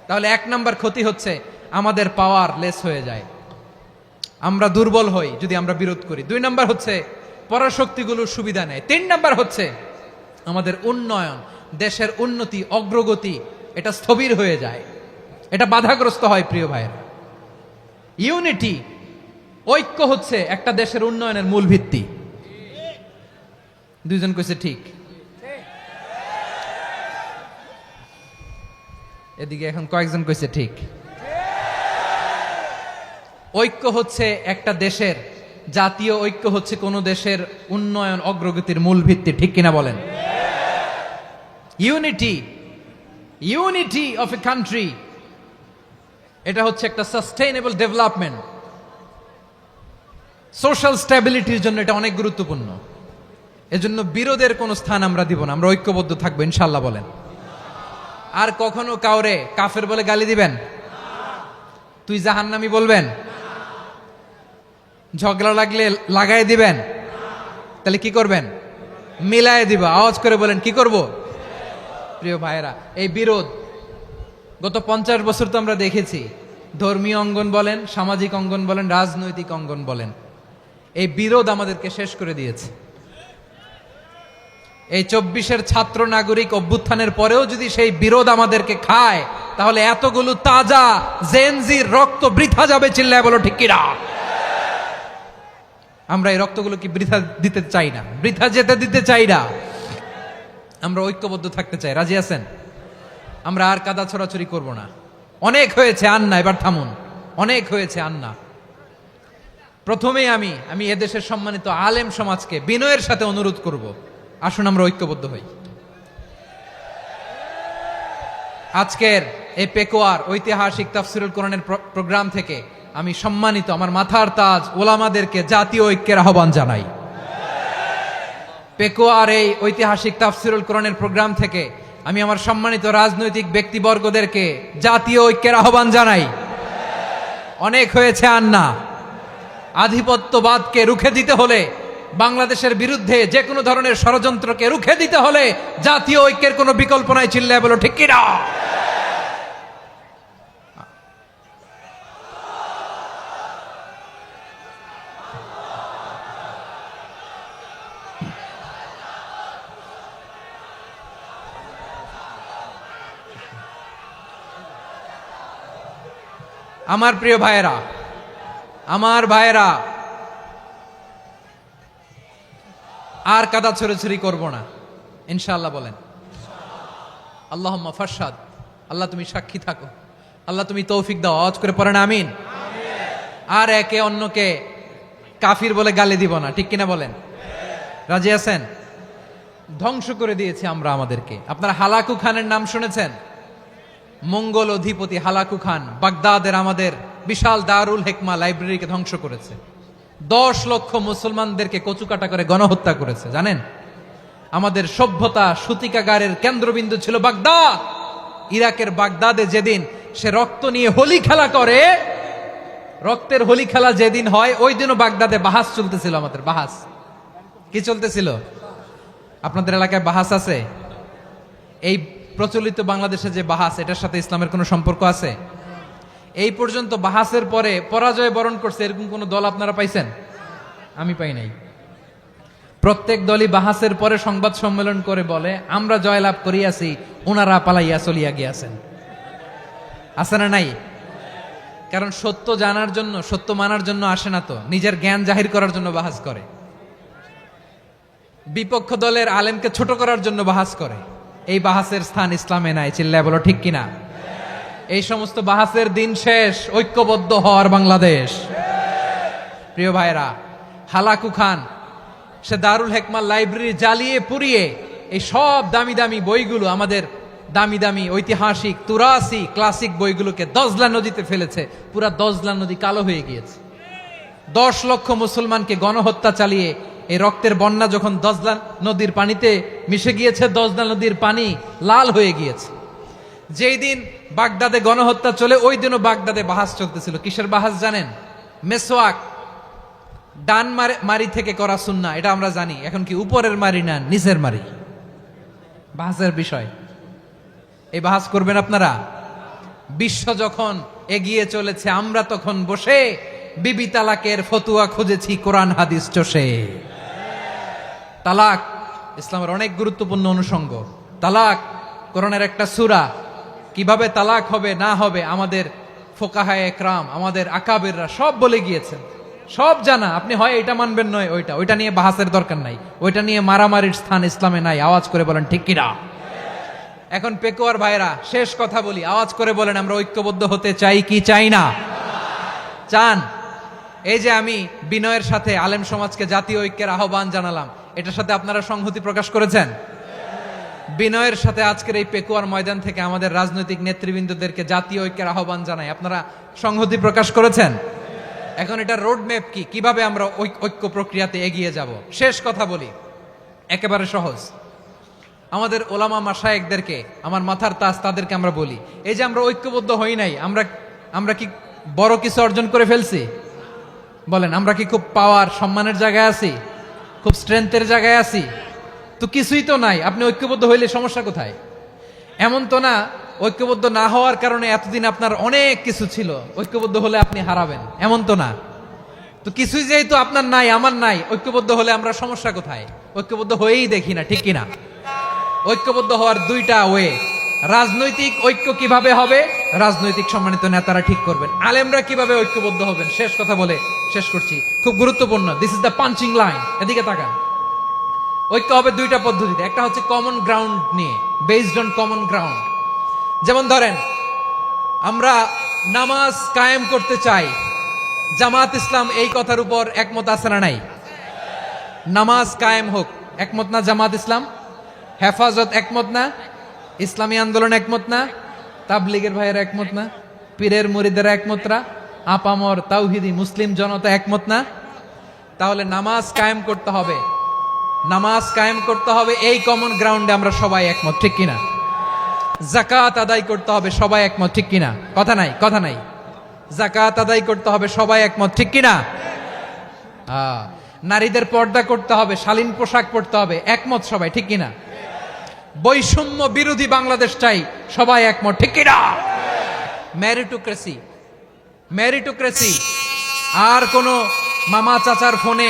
তাহলে 1 নাম্বার ক্ষতি হচ্ছে আমাদের পাওয়ার লেস হয়ে যায়, আমরা দুর্বল হই যদি আমরা বিরোধ করি। 2 নাম্বার হচ্ছে পরাশক্তিগুলোর সুবিধা নেয়। 3 নাম্বার হচ্ছে আমাদের উন্নয়ন, দেশের উন্নতি, অগ্রগতি, এটা স্থবির হয়ে যায়, এটা বাধাগ্রস্ত হয়। প্রিয় ভাইয়েরা, ইউনিটি, ঐক্য হচ্ছে একটা দেশের উন্নয়নের মূল ভিত্তি। 2 জন কইছে ঠিক। এদিকে এখন কয়েকজন কইছে ঠিক। ঐক্য হচ্ছে একটা দেশের, জাতীয় ঐক্য হচ্ছে কোন দেশের উন্নয়ন অগ্রগতির মূল ভিত্তি, ঠিক কিনা বলেন? Unity, unity of a country, এটা হচ্ছে একটা সাস্টেইনেবল ডেভেলপমেন্ট, সোশ্যাল স্ট্যাবিলিটির জন্য এটা অনেক গুরুত্বপূর্ণ। এজন্য বিরোধের কোনো স্থান আমরা দিব না, আমরা ঐক্যবদ্ধ থাকবো ইনশাআল্লাহ বলেন। আর কখনো কাউরে কাফের বলে গালি দিবেন? তুই জাহান্নামী বলবেন? ঝগড়া লাগলে লাগাই দিবেন? তাহলে কি করবেন? মিলায় দিব। আওয়াজ করে বলেন কি করব? প্রিয় ভাইয়েরা, এই বিরোধ গত 50 বছর তো আমরা দেখেছি, ধর্মীয় অঙ্গন বলেন, সামাজিক অঙ্গন বলেন, রাজনৈতিক অঙ্গন বলেন, এই বিরোধ আমাদেরকে শেষ করে দিয়েছে। এই 24-এর ছাত্র নাগরিক অভ্যুত্থানের পরেও যদি সেই বিরোধ আমাদেরকে খায়, তাহলে এতগুলো তাজা জেনজির রক্ত বৃথা যাবে। চিল্লায় বলো ঠিক কিনা? আমরা এই রক্তগুলো কি বৃথা দিতে চাই না, বৃথা যেতে দিতে চাই না। আমরা ঐক্যবদ্ধ থাকতে চাই। রাজি আছেন? আমরা আর কাদা ছড়াছড়ি করব না। অনেক হয়েছে আন্না, এবার থামুন। অনেক হয়েছে আন্না। প্রথমেই আমি এদেশের সম্মানিত আলেম সমাজকে বিনয়ের সাথে অনুরোধ করব, আসুন আমরা ঐক্যবদ্ধ হই। আজকের এই পেকুয়ার ঐতিহাসিক তাফসিরুল কোরআনের প্রোগ্রাম থেকে আমি সম্মানিত আমার মাথার তাজ ওলামাদেরকে জাতীয় ঐক্যের আহ্বান জানাই। পেকুয়ার এই ঐতিহাসিক তাফসিরুল কোরআনের প্রোগ্রাম থেকে আমি আমার সম্মানিত রাজনৈতিক ব্যক্তিবর্গদেরকে জাতীয় ঐক্যের আহ্বান জানাই। অনেক হয়েছে আন্না। আধিপত্যবাদকে রুখে দিতে হলে, বাংলাদেশের বিরুদ্ধে যে কোনো ধরনের ষড়যন্ত্রকে রুখে দিতে হলে জাতীয় ঐক্যের কোনো বিকল্প নাই। চিল্লায় বলো ঠিক কিনা? আমার প্রিয় ভাইয়েরা, আমার ভাইয়েরা, আর কাদা ছড়াছড়ি করব না ইনশাআল্লাহ। বলেন আল্লাহুম্মা ফারশাদ। আল্লাহ তুমি সাক্ষী থাকো, আল্লাহ তুমি তৌফিক দাও। আওয়াজ করে পড়েন আমিন। আর একে অন্যকে কাফির বলে গালি দিব না, ঠিক কিনা বলেন? রাজি আছেন? ধ্বংস করে দিয়েছি আমরা আমাদেরকে। আপনারা হালাকু খানের নাম শুনেছেন? মঙ্গল অধিপতি হালাকু খান বাগদাদের আমাদের বিশাল দারুল হেকমা লাইব্রেরিকে ধ্বংস করেছে। 10 লক্ষ মুসলমানদেরকে কচুকাটা করে গণহত্যা করেছে। জানেন, আমাদের সভ্যতা সূতিকাগারের কেন্দ্রবিন্দু ছিল বাগদাদ। ইরাকের বাগদাদে যেদিন সে রক্ত নিয়ে হোলি খেলা করে, রক্তের হোলি খেলা যেদিন হয়, ওই দিনও বাগদাদে বাহাস চলতেছিল। আমাদের বাহাস কি চলতেছিল? আপনাদের এলাকায় বাহাস আছে? এই প্রচলিত বাংলাদেশে যে বাহাস, এটার সাথে ইসলামের কোনো সম্পর্ক আছে? এই পর্যন্ত বাহাসের পরে পরাজয় বরণ করছে এরকম কোন দল আপনারা পাইছেন? আমি পাই নাই। প্রত্যেক দলই বাহাসের পরে সংবাদ সম্মেলন করে বলে আমরা জয়লাভ করিয়াছি, ওনারা পালাইয়া চলিয়া গিয়াছেন। আছে না নাই? কারণ সত্য জানার জন্য, সত্য মানার জন্য আসে না তো, নিজের জ্ঞান জাহির করার জন্য বাহাস করে। বিপক্ষ দলের আলেমকে ছোট করার জন্য বাহাস করে। এই বাহাসের স্থান ইসলামে নাই। চিল্লায় বলো ঠিক কিনা? এই সমস্ত বাহাসের দিন শেষ। ঐক্যবদ্ধ হওয়ার বাংলাদেশ। প্রিয় ভাইরা, হালাকু খান সে দারুল হেকমা লাইব্রেরি জ্বালিয়ে পুড়িয়ে এই সব দামি দামি বইগুলো, আমাদের দামি দামি ঐতিহাসিক তুরাসি ক্লাসিক বইগুলোকে দজলা নদীতে ফেলেছে। পুরা দজলা নদী কালো হয়ে গিয়েছে। 10 লক্ষ মুসলমানকে গণহত্যা চালিয়ে এই রক্তের বন্যা যখন দজলা নদীর পানিতে মিশে গিয়েছে, দজলা নদীর পানি লাল হয়ে গিয়েছে। যেই দিন বাগদাদে গণহত্যা চলে, ওই দিনও বাগদাদে বাহাস চলতেছিল। কিসের বাহাস জানেন? মেসওয়াক, ডান মারি থেকে করা সুন্নাহ, এটা আমরা জানি। এখন কি উপরের মারি না নিচের মারি? বাহাসের বিষয়। এই বাহাস করবেন আপনারা? বিশ্ব যখন এগিয়ে চলেছে, আমরা তখন বসে বিবি তালাকের ফতুয়া খুঁজেছি কোরআন হাদিস চষে। তালাক ইসলামের অনেক গুরুত্বপূর্ণ অনুষঙ্গ। তালাক কোরআনের একটা সূরা। কিভাবে তালাক হবে না হবে আমাদের ফোকাহায়ে একরাম, আমাদের আকাবেররা সব বলে গিয়েছেন, সব জানা। আপনি হয় এটা মানবেন, নয় ওইটা। ওইটা নিয়ে বাহাসের দরকার নাই, ওইটা নিয়ে মারামারির স্থান ইসলামে নাই। আওয়াজ করে বলেন ঠিক কিনা? এখন পেকুয়ার ভাইরা, শেষ কথা বলি, আওয়াজ করে বলেন আমরা ঐক্যবদ্ধ হতে চাই কি চাই না? চান? এই যে আমি বিনয়ের সাথে আলেম সমাজকে জাতীয় ঐক্যের আহ্বান জানালাম, এটার সাথে আপনারা সংহতি প্রকাশ করেছেন? বিনয়ের সাথে আজকের এই পেকুয়ার ময়দান থেকে আমাদের রাজনৈতিক নেতৃবৃন্দদেরকে জাতীয় ঐক্যের আহ্বান জানাই, আপনারা সংহতি প্রকাশ করেছেন? এখন এটা রোড ম্যাপ কি, কিভাবে আমরা ঐক্য প্রক্রিয়াতে এগিয়ে যাব? শেষ কথা বলি, একেবারে সহজ। আমাদের ওলামা মাশায়েখদেরকে, আমার মাথার তাজ, তাদেরকে আমরা বলি, এই যে আমরা ঐক্যবদ্ধ হই নাই, আমরা কি বড় কিছু অর্জন করে ফেলছি? বলেন, আমরা কি খুব পাওয়ার সম্মানের জায়গায় আছি? খুব স্ট্রেংথের জায়গায় আছি? তো কিছুই তো নাই। আপনি ঐক্যবদ্ধ হইলে সমস্যা কোথায়? এমন তো না ঐক্যবদ্ধ না হওয়ার কারণে এতদিন আপনার অনেক কিছু ছিল, ঐক্যবদ্ধ হলে আপনি হারাবেন, এমন তো না। তো কিছুই যেহেতু আপনার নাই, আমার নাই, ঐক্যবদ্ধ হলে আমরা সমস্যা কোথায়? ঐক্যবদ্ধ হয়েই দেখি না, ঠিক কিনা? ঐক্যবদ্ধ হওয়ার দুইটা ওয়ে। রাজনৈতিক ঐক্য কিভাবে হবে? রাজনৈতিক সম্মানিত নেতারা ঠিক করবেন। আলেমরা কিভাবে ঐক্যবদ্ধ হবেন? শেষ কথা বলে শেষ করছি, খুব গুরুত্বপূর্ণ। This is the punching line. এদিকে তাকান। ঐক্য হবে দুইটা পদ্ধতিতে। একটা হচ্ছে কমন গ্রাউন্ড নিয়ে, বেসড অন কমন গ্রাউন্ড। যেমন ধরেন, আমরা নামাজ কায়েম করতে চাই, জামাত ইসলাম এই কথার উপর একমত আছে না নাই? নামাজ কায়েম হোক, একমত না জামাত ইসলাম? হেফাজত একমত না? ইসলামী আন্দোলন একমত না? তাবলীগের ভাইয়েরা একমত না? পীরের মুরিদেরা একমত না? আপামর তাওহিদি মুসলিম জনতা একমত না? তাহলে নামাজ কায়েম করতে হবে, নামাজ কায়েম করতে হবে এই কমন গ্রাউন্ডে আমরা সবাই একমত, ঠিক কিনা? যাকাত আদায় করতে হবে, সবাই একমত, ঠিক কিনা? কথা নাই, কথা নাই। যাকাত আদায় করতে হবে, সবাই একমত, ঠিক কিনা? নারীদের পর্দা করতে হবে, শালীন পোশাক পরতে হবে, একমত সবাই, ঠিক কিনা? বৈষম্য বিরোধী বাংলাদেশ চাই, সবাই একমত, ঠিক কিনা? Meritocracy, meritocracy. আর কোনো মামা চাচার ফোনে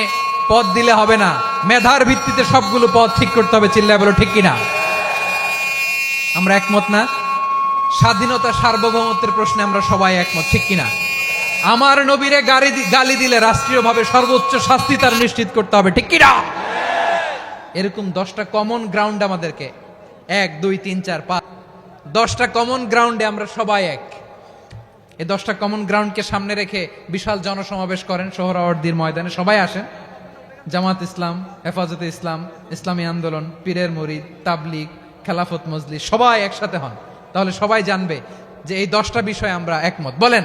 পদ দিলে হবে না, মেধার ভিত্তিতে সবগুলো পদ ঠিক করতে হবে। চিল্লায় বলো ঠিক কিনা? আমরা একমত না? স্বাধীনতা সার্বভৌমত্বের প্রশ্নে আমরা সবাই একমত, ঠিক কিনা? আমার নবীরে গালি দিলে রাষ্ট্রীয়ভাবে সর্বোচ্চ শাস্তি তার নিশ্চিত করতে হবে, ঠিক কিনা? এরকম 10টা কমন গ্রাউন্ড আমাদেরকে, 1 2 3 4 5, 10টা কমন গ্রাউন্ডে আমরা সবাই এক। এই 10টা কমন গ্রাউন্ডকে সামনে রেখে বিশাল জনসমাবেশ করেন সোহরাওয়ার্দীর ময়দানে, সবাই আসেন। জামাত ইসলাম, হেফাজতে ইসলাম, ইসলামী আন্দোলন, পীরের মুরিদ, তাবলিগ, খেলাফত মজলিস, সবাই একসাথে হন। তাহলে সবাই জানবে যে এই 10টা বিষয়ে আমরা একমত। বলেন,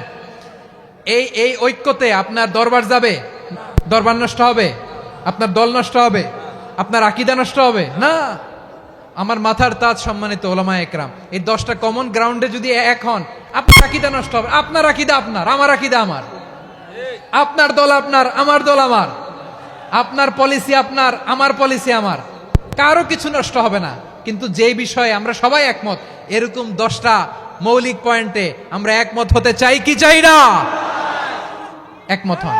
এই ঐক্যতে আপনার দরবার যাবে, দরবার নষ্ট হবে, আপনার দল নষ্ট হবে, আপনার আকীদা নষ্ট হবে না। আমার মাথার তাজ সম্মানিত ওলামা একরাম, এই 10টা কমন গ্রাউন্ডে যদি এক হন, আপনার আকীদা নষ্ট হবে। আপনার আকীদা আপনার, আমার আকীদা আমার, আপনার দল আপনার, আমার দল আমার, আপনার পলিসি আপনার, আমার পলিসি আমার, কারো কিছু নষ্ট হবে না। কিন্তু যে বিষয়ে আমরা সবাই একমত, এরকম 10টা মৌলিক পয়েন্টে আমরা একমত হতে চাই কি চাই না? একমত হন।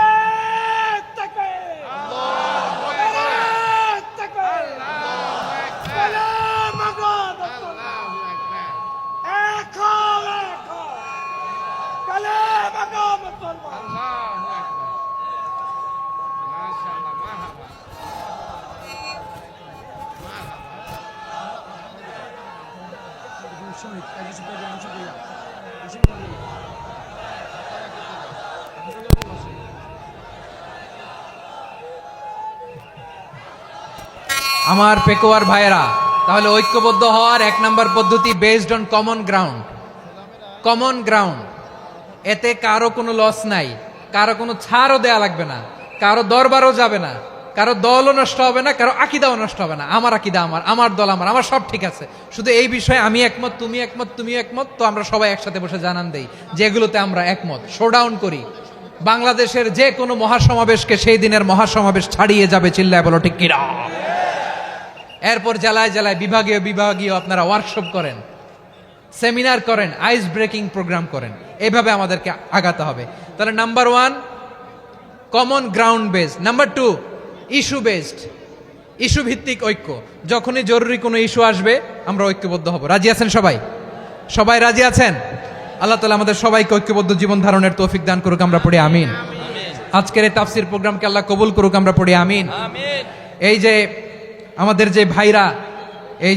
আমার পেকোয়ার ভাইয়েরা, তাহলে ঐক্যবদ্ধ হওয়ার 1 নম্বর পদ্ধতি based on common ground. Common ground, এতে কারো কোনো লস নাই, কারো কোনো ছাড়ও দেয়া লাগবে না, কারো দরবারও যাবে না, কারো দলও নষ্ট হবে না, কারো আকীদাও নষ্ট হবে না। আমার আকীদা আমার, আমার দল আমার, আমার সব ঠিক আছে। শুধু এই বিষয়ে আমি একমত, তুমি একমত, তুমি একমত, তো আমরা সবাই একসাথে বসে জানান দেই যেগুলোতে আমরা একমত, শোডাউন করি। বাংলাদেশের যে কোনো মহাসমাবেশকে সেই দিনের মহাসমাবেশ ছাড়িয়ে যাবে, চিল্লায় বলো ঠিক কিনা? এরপর জেলায় জেলায় বিভাগীয় আপনারা ওয়ার্কশপ করেন, সেমিনার করেন, আইস ব্রেকিং প্রোগ্রাম করেন। এইভাবে আমাদেরকে আগাতে হবে। তাহলে number 1 common ground based, number 2 issue based, issue ভিত্তিক ঐক্য। যখনই জরুরি কোনো ইস্যু আসবে আমরা ঐক্যবদ্ধ হব। রাজি আছেন সবাই? সবাই রাজি আছেন? আল্লাহ তাআলা আমাদের সবাইকে ঐক্যবদ্ধ জীবন ধারণের তৌফিক দান করুক, আমরা পড়ি আমিন। আজকের এই তাফসীর প্রোগ্রামকে আল্লাহ কবুল করুক, আমরা পড়ি আমিন। এই যে আমাদের যে ভাইরা এই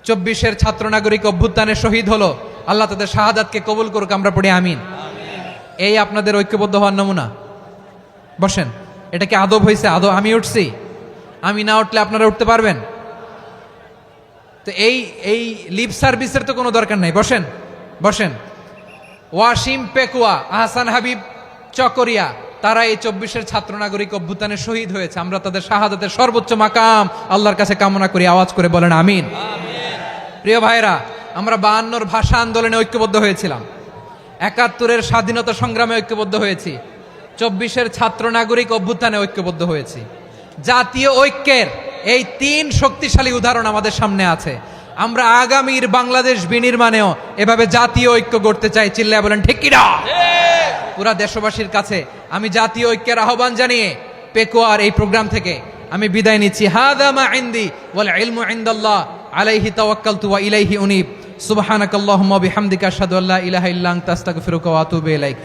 24-এর ছাত্র নাগরিক অভ্যুত্থানে শহীদ হলো, আল্লাহ তাদের শাহাদাতকে কবুল করুক, আমরা পড়ি আমিন। এই আপনাদের ঐক্যবদ্ধ হওয়ার নমুনা। বসেন, এটা কি আদব হয়েছে? আদব আমি উঠছি, আমি না উঠলে আপনারা উঠতে পারবেন? তো এই লিপ সার্ভিসের তো কোনো দরকার নাই। বসেন বসেন। ওয়াসিম পেকুয়া, আহসান হাবিব চকরিয়া, তারা এই 24-এর ছাত্র নাগরিক অভ্যুত্থানে শহীদ হয়েছে। আমরা তাদের শাহাদাতের সর্বোচ্চ মাকাম আল্লাহর কাছে কামনা করি। আওয়াজ করে বলেন আমিন। প্রিয় ভাইরা, আমরা 52-র ভাষা আন্দোলনে ঐক্যবদ্ধ হয়েছিলাম, 71-এর স্বাধীনতা সংগ্রামে ঐক্যবদ্ধ হয়েছি, 24-এর ছাত্র নাগরিক অভ্যুত্থানে ঐক্যবদ্ধ হয়েছি। জাতীয় ঐক্যের এই 3 শক্তিশালী উদাহরণ আমাদের সামনে আছে। আমরা আগামীর বাংলাদেশ বিনির্মাণেও এভাবে জাতীয় ঐক্য গড়তে চাই। চিল্লায় বলেন ঠিক কিনা? পুরা দেশবাসীর কাছে আমি জাতীয় ঐক্যের আহ্বান জানিয়ে পেকুয়ার এই প্রোগ্রাম থেকে আমি বিদায় নিচ্ছি। হাদা মা ইনদি ওয়াল ইলমু ইনদাল্লাহ আলাইহি তাওয়াক্কালতু ওয়া ইলাইহি উনীব। সুবহানাকাল্লাহুম্মা বিহামদিকা আশহাদু আল্লা ইলাহা ইল্লা আনতা আস্তাগফিরুকা ওয়া আতুবু ইলাইক।